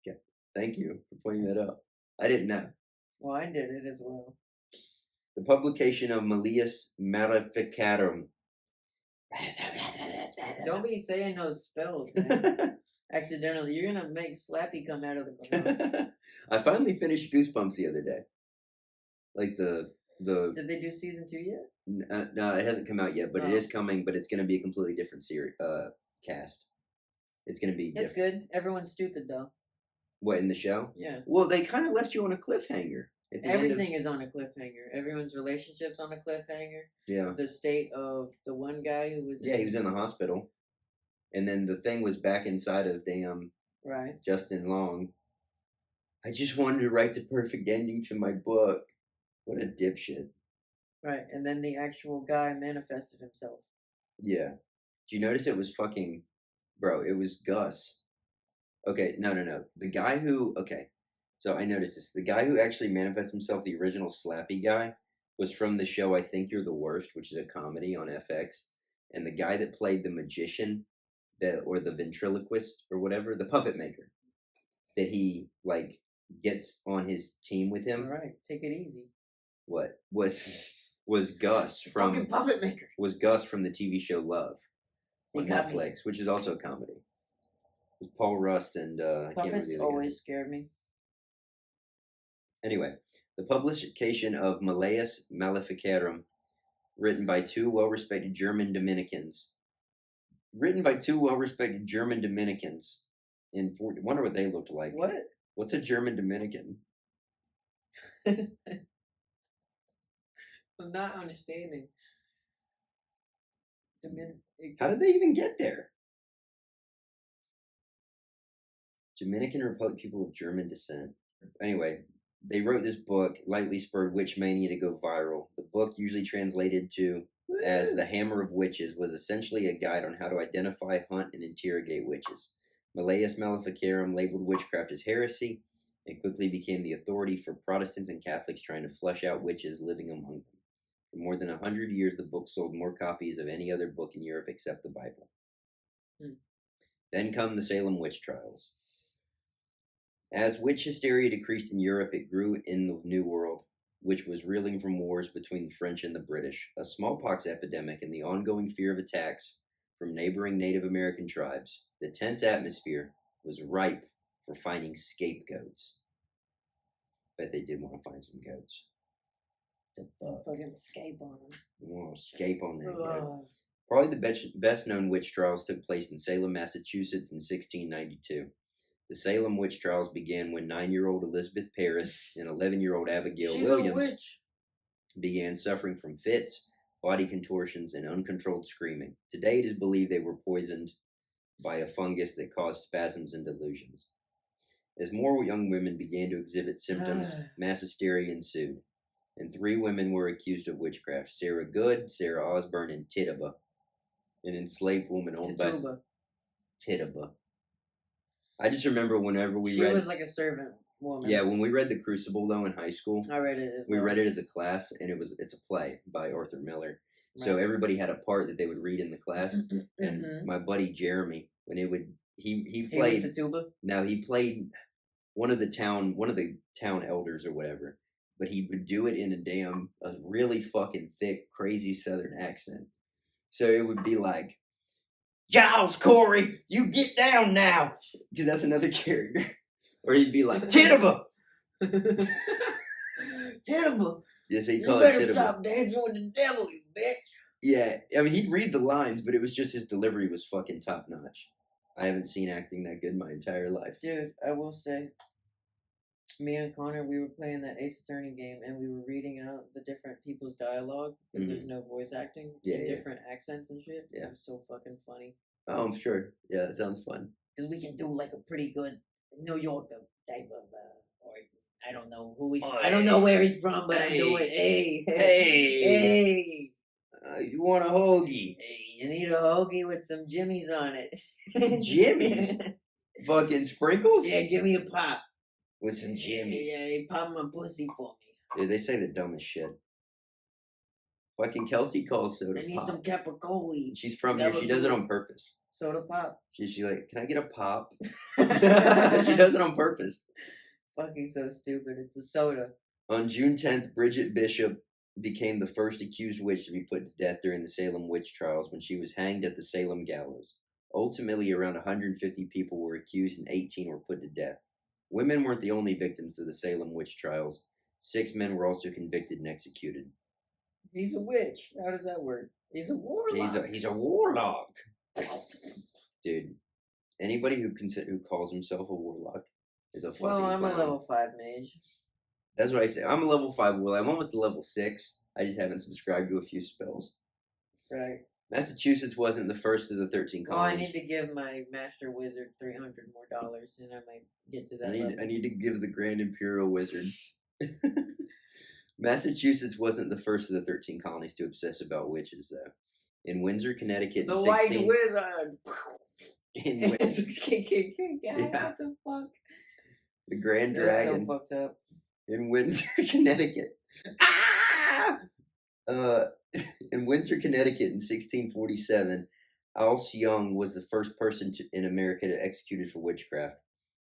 Yeah. Thank you for pointing that out. I didn't know. Well, I did it as well. The publication of Malleus Maleficarum. Don't be saying those spells, man. Accidentally, you're gonna make Slappy come out of the ground. I finally finished Goosebumps the other day. Like the Did they do season 2 yet? no, it hasn't come out yet, but it Oh. is coming. But it's going to be a completely different series cast. It's going to be It's different. good. Everyone's stupid though. What, in the show? Yeah. Well, they kind of left you on a cliffhanger at the Everything end is on a cliffhanger. Everyone's relationship's on a cliffhanger. Yeah. The state of the one guy who was Yeah, he was in the hospital, and then the thing was back inside of damn right. Justin Long. I just wanted to write the perfect ending to my book. What a dipshit. Right, and then the actual guy manifested himself. Yeah. Did you notice it was fucking... Bro, it was Gus. Okay, no. The guy who... Okay, so I noticed this. The guy who actually manifested himself, the original Slappy guy, was from the show I Think You're the Worst, which is a comedy on FX. And the guy that played the magician, or the ventriloquist, or whatever, the puppet maker, that he, like, gets on his team with him. Alright, take it easy. What? Was Gus from... Fucking puppet maker. Was Gus from the TV show Love on You got me. Netflix, which is also a comedy. With Paul Rust and I can't remember Puppets the other always guy. scared me. Anyway, the publication of Malleus Maleficarum, written by two well-respected German Dominicans. In wonder what they looked like. What? What's a German Dominican? I'm not understanding. How did they even get there? Dominican Republic, people of German descent. Anyway, they wrote this book, lightly spurred witch mania to go viral. The book, usually translated to as The Hammer of Witches, was essentially a guide on how to identify, hunt, and interrogate witches. Malleus Maleficarum labeled witchcraft as heresy and quickly became the authority for Protestants and Catholics trying to flush out witches living among them. For more than 100 years, the book sold more copies of any other book in Europe except the Bible. Then come the Salem witch trials. As witch hysteria decreased in Europe, it grew in the New World, which was reeling from wars between the French and the British, a smallpox epidemic, and the ongoing fear of attacks from neighboring Native American tribes. The tense atmosphere was ripe for finding scapegoats. Bet they did want to find some goats. Fucking escape on them. Oh, escape on that goat. Probably the best-known witch trials took place in Salem, Massachusetts in 1692. The Salem witch trials began when 9-year-old Elizabeth Parris and 11-year-old Abigail Williams began suffering from fits, body contortions, and uncontrolled screaming. Today it is believed they were poisoned by a fungus that caused spasms and delusions. As more young women began to exhibit symptoms, mass hysteria ensued, and 3 women were accused of witchcraft: Sarah Good, Sarah Osborne, and Tituba, an enslaved woman owned by Tituba. I just remember whenever we read... She was like a servant woman. Yeah, when we read The Crucible, though, in high school... I read it as we well. read it as a class, and it's a play by Arthur Miller. Right. So everybody had a part that they would read in the class, and my buddy Jeremy, when it would... He played... He was the tuba? No, he played one of the town elders or whatever, but he would do it in a really fucking thick, crazy Southern accent. So it would be like, Giles, Corey, you get down now, because that's another character. Or he'd be like, Tituba! Tituba! Yeah, so you better stop dancing with the devil, you bitch! Yeah, I mean, he'd read the lines, but it was just his delivery was fucking top-notch. I haven't seen acting that good my entire life. Dude, I will say, me and Connor, we were playing that Ace Attorney game, and we were reading out the different people's dialogue, because there's no voice acting, in different accents and shit. Yeah. It was so fucking funny. Oh, I'm sure. Yeah, that sounds fun. Because we can do like a pretty good New Yorker type of, or I don't know who he's. I don't know where he's from, but I'm doing. Hey, hey. You want a hoagie? Hey, you need a hoagie with some jimmies on it. Jimmies? Fucking sprinkles? Yeah, give me a pop. With some jimmies. Yeah, pop my pussy for me. Dude, they say the dumbest shit. Fucking Kelsey calls soda I need pop. some capricoli. She's from here. She does it on purpose. Soda pop. She's like, can I get a pop? She does it on purpose. Fucking so stupid. It's a soda. On June 10th, Bridget Bishop became the first accused witch to be put to death during the Salem witch trials when she was hanged at the Salem gallows. Ultimately, around 150 people were accused and 18 were put to death. Women weren't the only victims of the Salem witch trials. 6 men were also convicted and executed. He's a witch. How does that work? He's a warlock. He's a warlock. Dude, anybody who calls himself a warlock is a fucking I'm clown. a level 5 mage. That's what I say. I'm a level 5 will. I'm almost a level 6. I just haven't subscribed to a few spells. Right. Massachusetts wasn't the first of the 13 colonies. I need to give my master wizard $300 more, and I might get to that level. I need to give the Grand Imperial Wizard. Massachusetts wasn't the first of the 13 colonies to obsess about witches, though. In Windsor, Connecticut, the White Wizard. In What the fuck? The Grand That's Dragon. so fucked up. In Windsor, Connecticut. Ah! In Windsor, Connecticut in 1647, Alce Young was the first person in America to executed for witchcraft.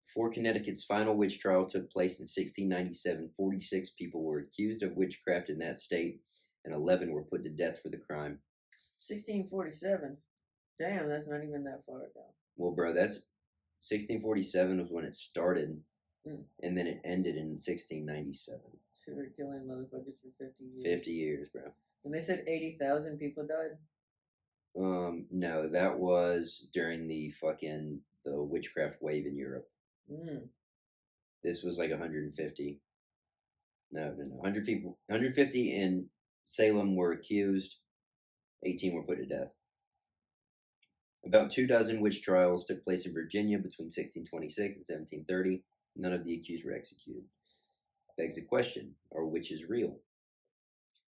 Before Connecticut's final witch trial took place in 1697, 46 people were accused of witchcraft in that state, and 11 were put to death for the crime. 1647? Damn, that's not even that far ago. Well, bro, that's 1647 was when it started, and then it ended in 1697. So we're killing motherfuckers for 50 years. 50 years, bro. And they said 80,000 people died? No, that was during the witchcraft wave in Europe. This was like 150. No. 150 in Salem were accused. 18 were put to death. About 24 witch trials took place in Virginia between 1626 and 1730. None of the accused were executed. Begs the question, are witches real?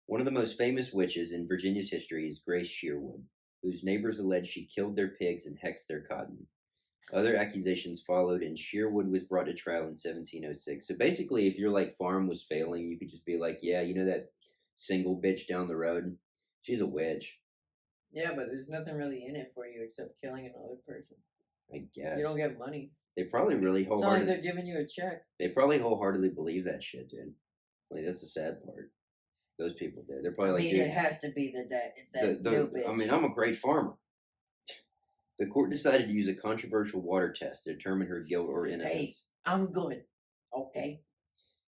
One of the most famous witches in Virginia's history is Grace Sherwood, whose neighbors allege she killed their pigs and hexed their cotton. Other accusations followed, and Sherwood was brought to trial in 1706. So basically, if your farm was failing, you could just be like, yeah, you know that single bitch down the road? She's a witch. Yeah, but there's nothing really in it for you except killing another person. I guess. You don't get money. They probably really wholeheartedly... It's not like they're giving you a check. They probably wholeheartedly believe that shit, dude. That's the sad part. Those people do. They're probably it has to be it's that bitch. I mean, I'm a great farmer. The court decided to use a controversial water test to determine her guilt or innocence. Hey, I'm good. Okay.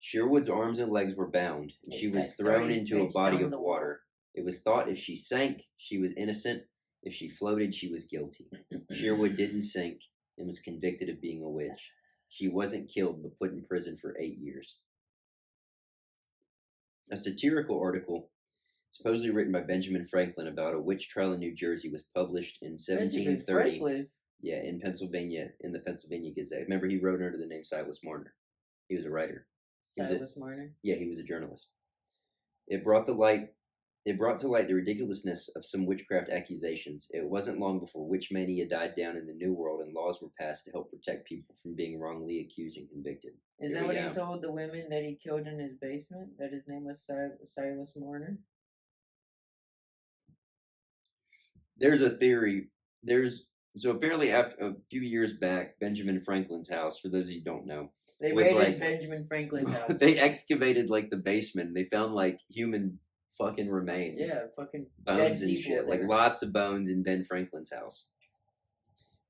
Sherwood's arms and legs were bound, and she was thrown into a body of water. It was thought if she sank, she was innocent. If she floated, she was guilty. Sherwood didn't sink and was convicted of being a witch. She wasn't killed, but put in prison for 8 years. A satirical article, supposedly written by Benjamin Franklin about a witch trial in New Jersey, was published in 1730. Yeah, in Pennsylvania, in the Pennsylvania Gazette. Remember, he wrote under the name Silas Marner. He was a writer. Silas Marner? Yeah, he was a journalist. It brought to light the ridiculousness of some witchcraft accusations. It wasn't long before witch mania died down in the New World and laws were passed to help protect people from being wrongly accused and convicted. Is that what he told the women that he killed in his basement? That his name was Silas Marner? There's a theory. So apparently after a few years back, Benjamin Franklin's house, for those of you who don't know, they raided Benjamin Franklin's house. They excavated the basement. They found human fucking remains. Yeah, fucking bones and shit. Lots of bones in Ben Franklin's house.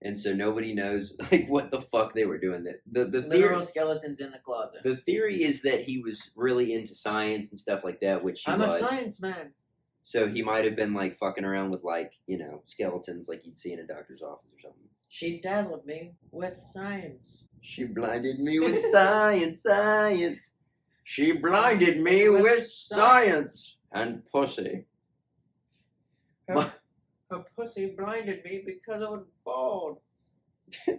And so nobody knows what the fuck they were doing. The literal skeletons in the closet. The theory is that he was really into science and stuff like that, which he was. I'm a science man. So he might have been fucking around with skeletons like you'd see in a doctor's office or something. She dazzled me with science. She blinded me with science. She blinded me with science and pussy. Her pussy blinded me because I was bald.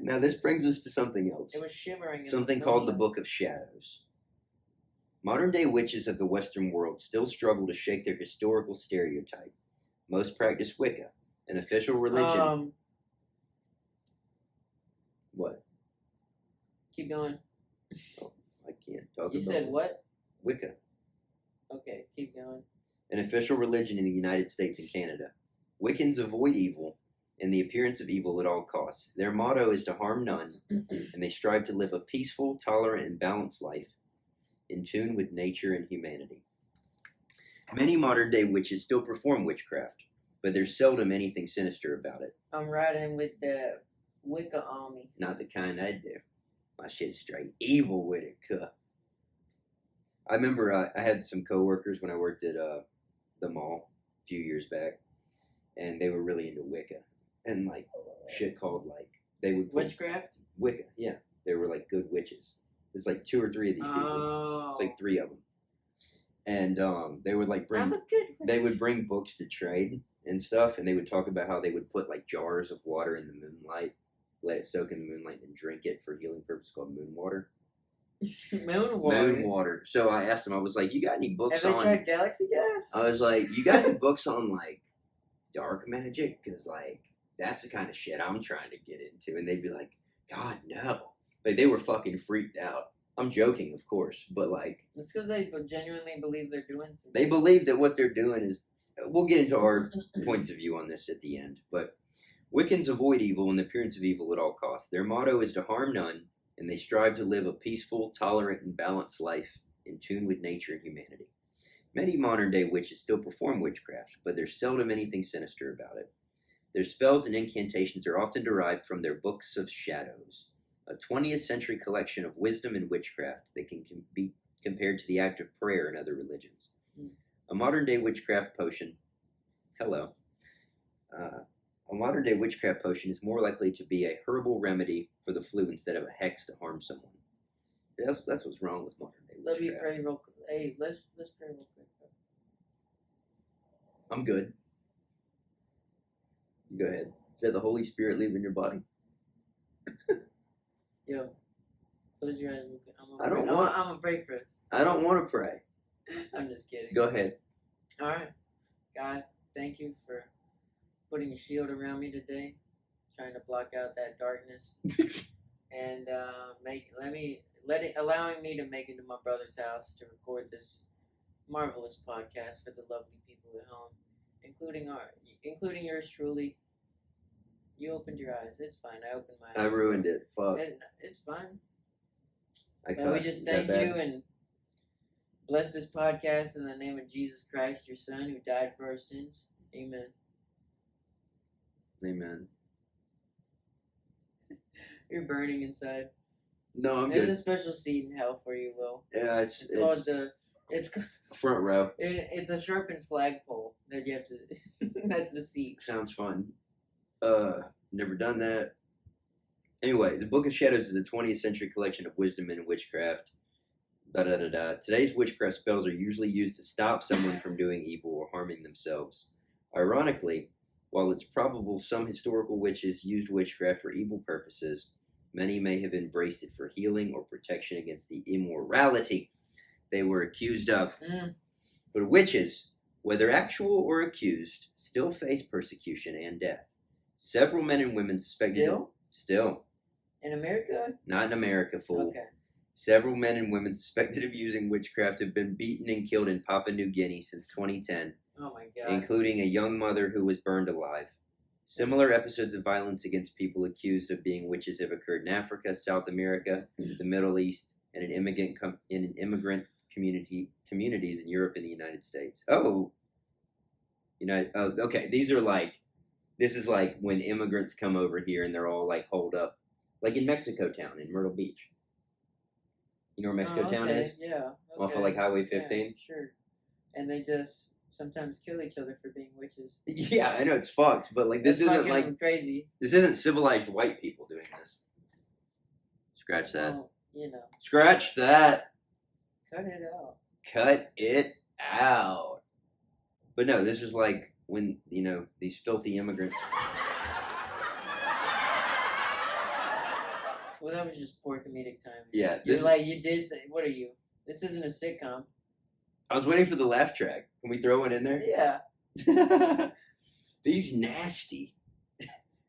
Now this brings us to something else. It was shivering. Something called the Book of Shadows. Modern-day witches of the Western world still struggle to shake their historical stereotype. Most practice Wicca, an official religion. What? Keep going. Oh, I can't talk about. You said what? Wicca. Okay, keep going. An official religion in the United States and Canada. Wiccans avoid evil and the appearance of evil at all costs. Their motto is to harm none, and they strive to live a peaceful, tolerant, and balanced life in tune with nature and humanity. Many modern-day witches still perform witchcraft, but there's seldom anything sinister about it. I'm riding with the Wicca army. Not the kind I do. My shit's straight evil with it, cuh. I remember I had some coworkers when I worked at the mall a few years back, and they were really into Wicca. And like shit called like they would witchcraft. Wicca, yeah, they were like good witches. There's like 2 or 3 of these people. It's like 3 of them, and they would like bring. They would bring books to trade and stuff, and they would talk about how they would put like jars of water in the moonlight, let it soak in the moonlight, and drink it for healing purposes, called moon water. Moon water. Moon water. So I asked them, I was like, "You got any books Have on?" they tried galaxy gas? I was like, "You got any books on like dark magic? Because like that's the kind of shit I'm trying to get into." And they'd be like, "God, no!" Like they were fucking freaked out. I'm joking, of course, but like it's because they genuinely believe they're doing something. They believe that what they're doing is. We'll get into our points of view on this at the end, but Wiccans avoid evil and the appearance of evil at all costs. Their motto is to harm none, and they strive to live a peaceful, tolerant, and balanced life in tune with nature and humanity. Many modern-day witches still perform witchcraft, but there's seldom anything sinister about it. Their spells and incantations are often derived from their books of shadows, a 20th century collection of wisdom and witchcraft that can be compared to the act of prayer in other religions. A modern-day witchcraft potion, a modern-day witchcraft potion is more likely to be a herbal remedy for the flu instead of a hex to harm someone. That's what's wrong with modern-day witchcraft. Let me pray real quick. Hey, let's pray real quick. I'm good. You go ahead. Is that the Holy Spirit leaving your body? Yo, close your eyes. I'm gonna pray first. I don't want to pray. I'm just kidding. Go ahead. All right, God, thank you for putting a shield around me today, trying to block out that darkness, and allowing me to make it to my brother's house to record this marvelous podcast for the lovely people at home, including yours truly. You opened your eyes. It's fine. I opened my eyes. I ruined it. Fuck. It's fine. But we just thank you and bless this podcast in the name of Jesus Christ, your Son, who died for our sins. Amen. Amen. You're burning inside. No, I'm There's good. a special seat in hell for you, Will. Yeah, It's called It's front row. It's a sharpened flagpole that you have to. That's the seat. Sounds fun. Never done that. Anyway, the Book of Shadows is a 20th century collection of wisdom and witchcraft. Today's witchcraft spells are usually used to stop someone from doing evil or harming themselves. Ironically, while it's probable some historical witches used witchcraft for evil purposes, many may have embraced it for healing or protection against the immorality they were accused of. But witches, whether actual or accused, still face persecution and death. Several men and women suspected... Still. In America? Not in America, fool. Okay. Several men and women suspected of using witchcraft have been beaten and killed in Papua New Guinea since 2010. Oh my God. Including a young mother who was burned alive. Similar episodes of violence against people accused of being witches have occurred in Africa, South America, the Middle East, and in immigrant communities in Europe and the United States. Okay. This is like when immigrants come over here and they're all like holed up, like in Mexico Town in Myrtle Beach. You know where Mexico Town is? Yeah. Okay. Off of like Highway 15. Yeah, sure. And they just sometimes kill each other for being witches. Yeah, I know it's fucked, but like this isn't like crazy. This isn't civilized white people doing this. Scratch that. Well, you know. Scratch that. Cut it out. Cut it out. But no, this was like when these filthy immigrants. Well, that was just poor comedic timing. Yeah, you did say, what are you? This isn't a sitcom. I was waiting for the laugh track. Can we throw one in there? Yeah. These nasty.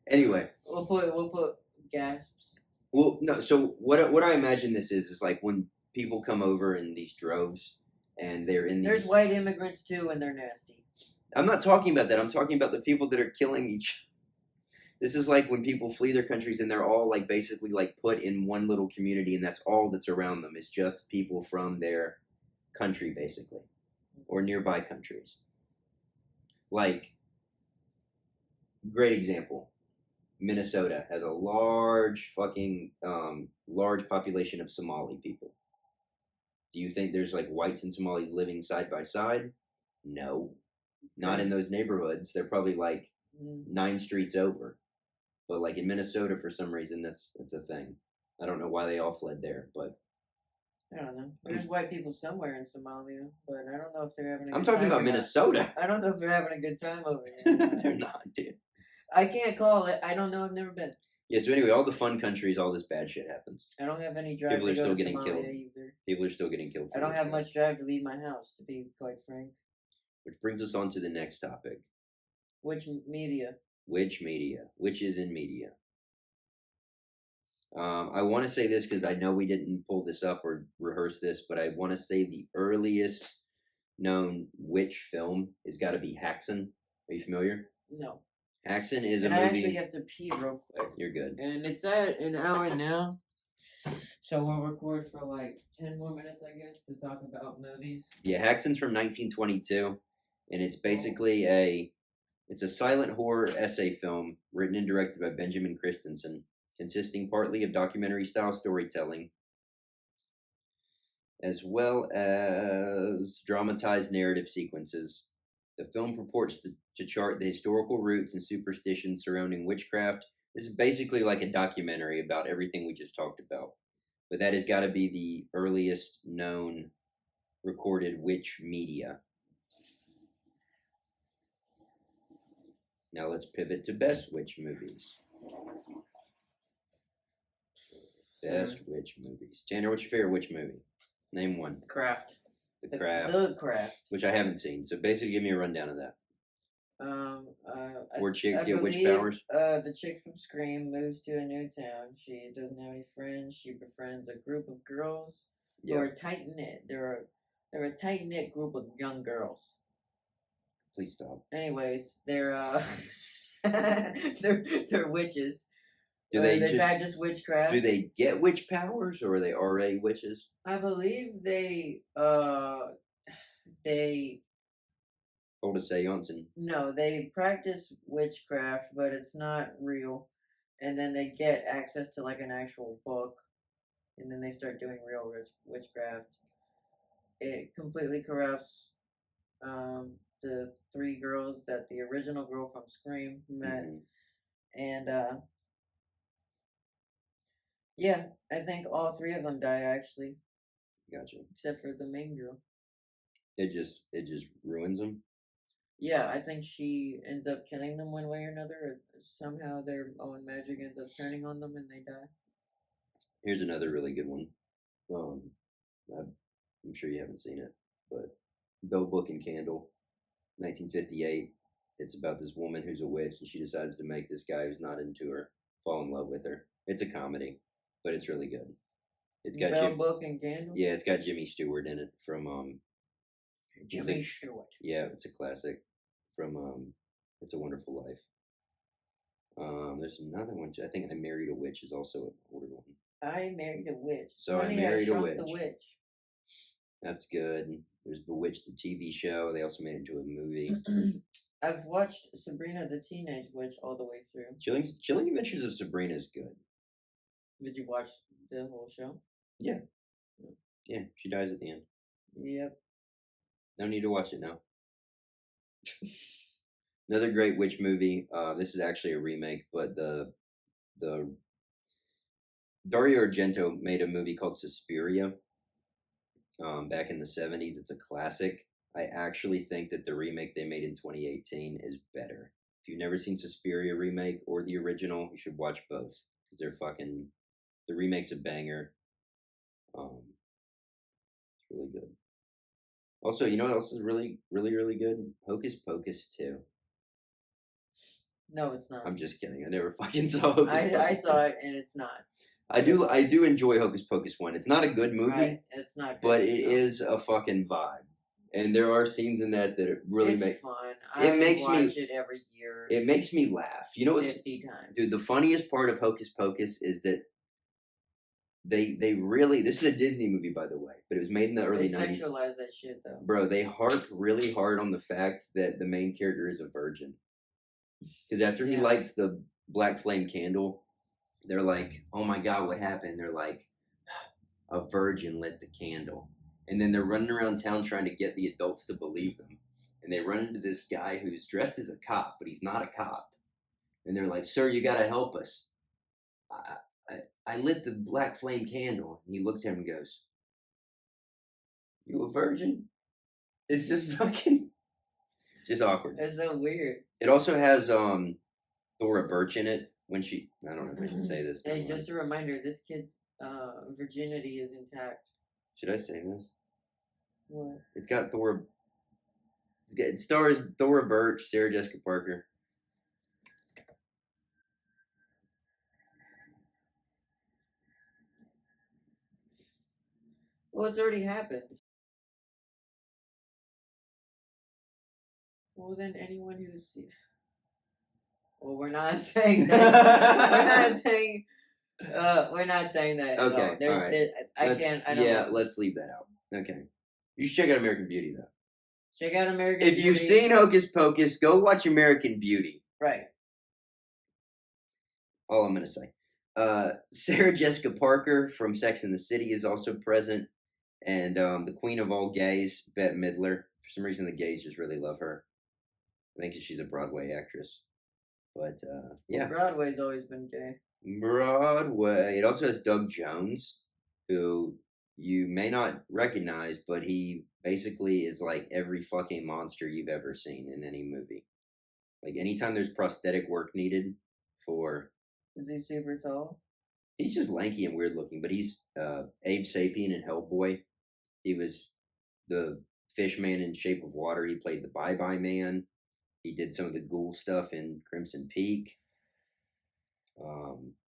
Anyway, We'll put gasps. well, no. So what I imagine this is like when people come over in these droves, and they're in these. There's white immigrants too, and they're nasty. I'm not talking about that. I'm talking about the people that are killing each. This is like when people flee their countries and they're all like basically like put in one little community, and that's all that's around them is just people from their country, basically, or nearby countries. Like, great example. Minnesota has a large population of Somali people. Do you think there's like whites and Somalis living side by side? No, not in those neighborhoods. They're probably like 9 streets over. But like in Minnesota, for some reason, that's a thing. I don't know why they all fled there, but I don't know. There's white people somewhere in Somalia, but I don't know if they're having. I'm talking about Minnesota. I don't know if they're having a good time over here. They're not, dude. I can't call it. I don't know. I've never been. Yeah. So anyway, all the fun countries, all this bad shit happens. I don't have any drive People to are go still to getting Somalia killed. either. People are still getting killed. I don't have much drive to leave my house, to be quite frank. Which brings us on to the next topic. Which media? Which media? Which is in media? I want to say this because I know we didn't pull this up or rehearse this, but I want to say the earliest known witch film has got to be Haxan. Are you familiar? No. Haxan is and a movie. I actually have to pee real quick. You're good. And it's at an hour now. So we'll record for like 10 more minutes, I guess, to talk about movies. Yeah, Haxan's from 1922, and it's basically a silent horror essay film written and directed by Benjamin Christensen, consisting partly of documentary-style storytelling, as well as dramatized narrative sequences. The film purports to chart the historical roots and superstitions surrounding witchcraft. This is basically like a documentary about everything we just talked about. But that has got to be the earliest known recorded witch media. Now let's pivot to best witch movies. Best witch movies. Tanner, what's your favorite witch movie? Name one. Craft. The Craft. The Craft. Which I haven't seen. So basically give me a rundown of that. 4 chicks get witch powers? The chick from Scream moves to a new town. She doesn't have any friends. She befriends a group of girls who are tight-knit. They're a tight-knit group of young girls. Please stop. Anyways, they're they're witches. Do they practice witchcraft? Do they get witch powers, or are they already witches? I believe they hold a seance and no, they practice witchcraft, but it's not real. And then they get access to like an actual book, and then they start doing real witchcraft. It completely corrupts the 3 girls that the original girl from Scream met, and yeah, I think all 3 of them die actually. Gotcha. Except for the main girl. It just ruins them. Yeah, I think she ends up killing them one way or another. Or somehow their own magic ends up turning on them and they die. Here's another really good one. I'm sure you haven't seen it, but Bell Book and Candle, 1958. It's about this woman who's a witch, and she decides to make this guy who's not into her fall in love with her. It's a comedy, but it's really good. It's got Bell Book and Candle. Yeah, it's got Jimmy Stewart in it from Jimmy Stewart. Yeah, it's a classic from It's a Wonderful Life. There's another one too. I think I Married a Witch is also an older one. I Married a Witch. So Honey, I Married a Shrunk Witch. The Witch. That's good. There's Bewitched, the TV show. They also made it into a movie. I've watched Sabrina the Teenage Witch all the way through. Chilling Adventures of Sabrina is good. Did you watch the whole show? Yeah. Yeah, she dies at the end. Yep. No need to watch it now. Another great witch movie. This is actually a remake, but the Dario Argento made a movie called Suspiria. Back in the 70s. It's a classic. I actually think that the remake they made in 2018 is better. If you've never seen Suspiria remake or the original, you should watch both because they're fucking. The remake's a banger. It's really good. Also, you know what else is really, really, really good? Hocus Pocus 2. No, it's not. I'm just kidding. I never fucking saw Hocus Pocus. I saw it and it's not. I do enjoy Hocus Pocus 1. It's not a good movie. Right. It's not good. But it is a fucking vibe. And there are scenes in that really it's make fun. It makes watch me it every year. it makes me laugh. You know what's 50 times. Dude, the funniest part of Hocus Pocus is that they really, this is a Disney movie by the way, but it was made in the early 90s. They sexualize that shit though. Bro, they harp really hard on the fact that the main character is a virgin. Because after he lights the black flame candle, they're like, "Oh my god, what happened?" They're like, "A virgin lit the candle." And then they're running around town trying to get the adults to believe them. And they run into this guy who's dressed as a cop, but he's not a cop. And they're like, "Sir, you gotta help us. I lit the black flame candle." And he looks at him and goes, "You a virgin?" It's just fucking, it's just awkward. It's so weird. It also has Thora Birch in it when she, I don't know if I should say this. Hey, just a reminder, this kid's virginity is intact. Should I say this? What? It stars Thora Birch, Sarah Jessica Parker. Well, it's already happened. Well, then anyone who's... Well, we're not saying that. We're not saying that. Okay, all right. I don't know. Let's leave that out. Okay. You should check out American Beauty, though. Check out American Beauty. If you've seen Hocus Pocus, go watch American Beauty. Right. All I'm going to say. Sarah Jessica Parker from Sex and the City is also present. And the queen of all gays, Bette Midler. For some reason, the gays just really love her. I think she's a Broadway actress. But, yeah. Broadway's always been gay. Broadway. It also has Doug Jones, who you may not recognize, but he basically is like every fucking monster you've ever seen in any movie. Like, anytime there's prosthetic work needed for... Is he super tall? He's just lanky and weird looking, but he's Abe Sapien in Hellboy. He was the fish man in Shape of Water. He played the Bye-Bye Man. He did some of the ghoul stuff in Crimson Peak.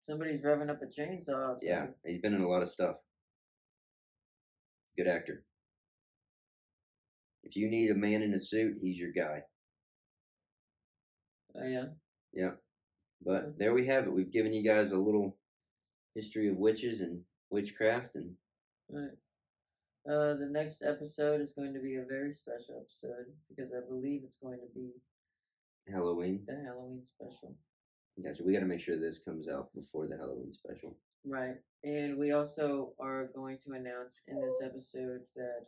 Somebody's revving up a chainsaw. Yeah, he's been in a lot of stuff. Good actor. If you need a man in a suit, he's your guy. Oh, yeah? Yeah. But there we have it. We've given you guys a little history of witches and witchcraft. And right. The next episode is going to be a very special episode because I believe it's going to be Halloween. The Halloween special. Gotcha. We got to make sure this comes out before the Halloween special. Right. And we also are going to announce in this episode that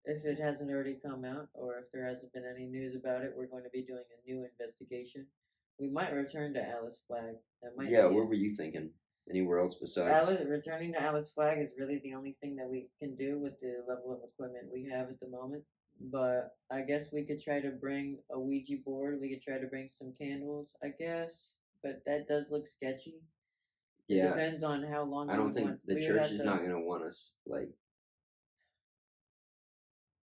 if it hasn't already come out or if there hasn't been any news about it, we're going to be doing a new investigation. We might return to Alice Flag. Where were you thinking? Anywhere else besides? Returning to Alice Flag is really the only thing that we can do with the level of equipment we have at the moment. But I guess we could try to bring a Ouija board. We could try to bring some candles, I guess. But that does look sketchy. Yeah. It depends on how long. I don't think the church is not going to want us, like...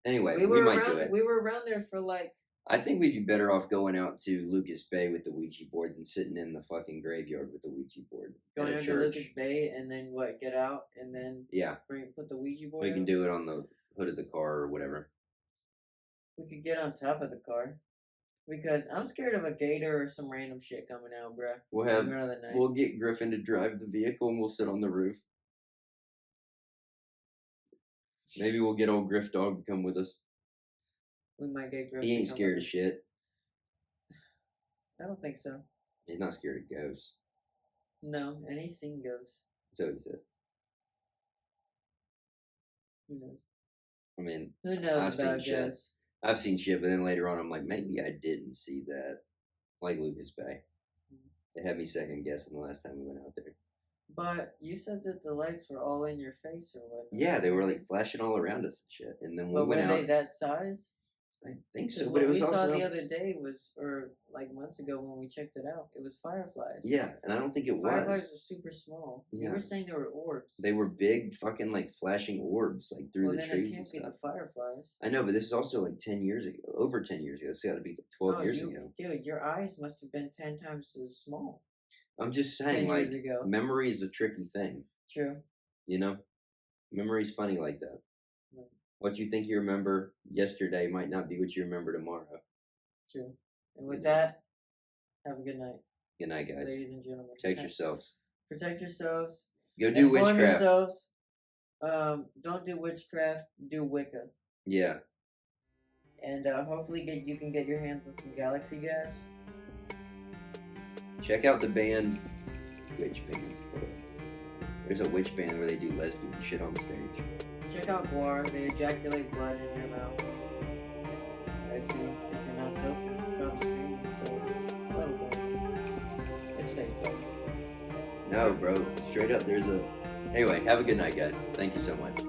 Anyway, we might do it. We were around there for like... I think we'd be better off going out to Lucas Bay with the Ouija board than sitting in the fucking graveyard with the Ouija board. Going out to Lucas Bay and then what? Get out and then put the Ouija board. We can do it on the hood of the car or whatever. We could get on top of the car because I'm scared of a gator or some random shit coming out, bruh. We'll get Griffin to drive the vehicle and we'll sit on the roof. Maybe we'll get old Griff Dog to come with us. We might get Griff. He ain't scared of shit. I don't think so. He's not scared of ghosts. No, and he's seen ghosts. So he says. Who knows? I mean, who knows about ghosts? I've seen shit, but then later on I'm like, maybe I didn't see that. Like Lucas Bay. It had me second guessing the last time we went out there. But you said that the lights were all in your face or what? Yeah, they were like flashing all around us and shit. And then we went out. Were they that size? I think so, Because but it what was we saw also the other day was, or like months ago when we checked it out, it was fireflies. yeah, and I don't think it Fireflies was. are super small. Yeah. You were saying they were orbs. They were big, fucking like flashing orbs, like through Well, the then trees it and can't be stuff. the fireflies. I know, but this is also like 10 years ago, over 10 years ago. It's got to be 12 years ago. Dude, your eyes must have been 10 times as small. I'm just 10 saying, like, years ago. memory is a tricky thing. True. You know, memory's funny like that. Right. What you think you remember yesterday might not be what you remember tomorrow. True. And with You know. that, have a good night, Good night, guys. ladies and gentlemen. Protect yourselves. Protect yourselves. Go do Inform witchcraft. yourselves. Don't do witchcraft. Do Wicca. Yeah. And hopefully you can get your hands on some galaxy gas. Check out the band Witch Band. There's a witch band where they do lesbian shit on stage. Check out Guar. They ejaculate blood in your mouth. I see. If your mouth's open, don't scream. So, a little bit. It's fake though. No, bro. Straight up, there's a... Anyway, have a good night, guys. Thank you so much.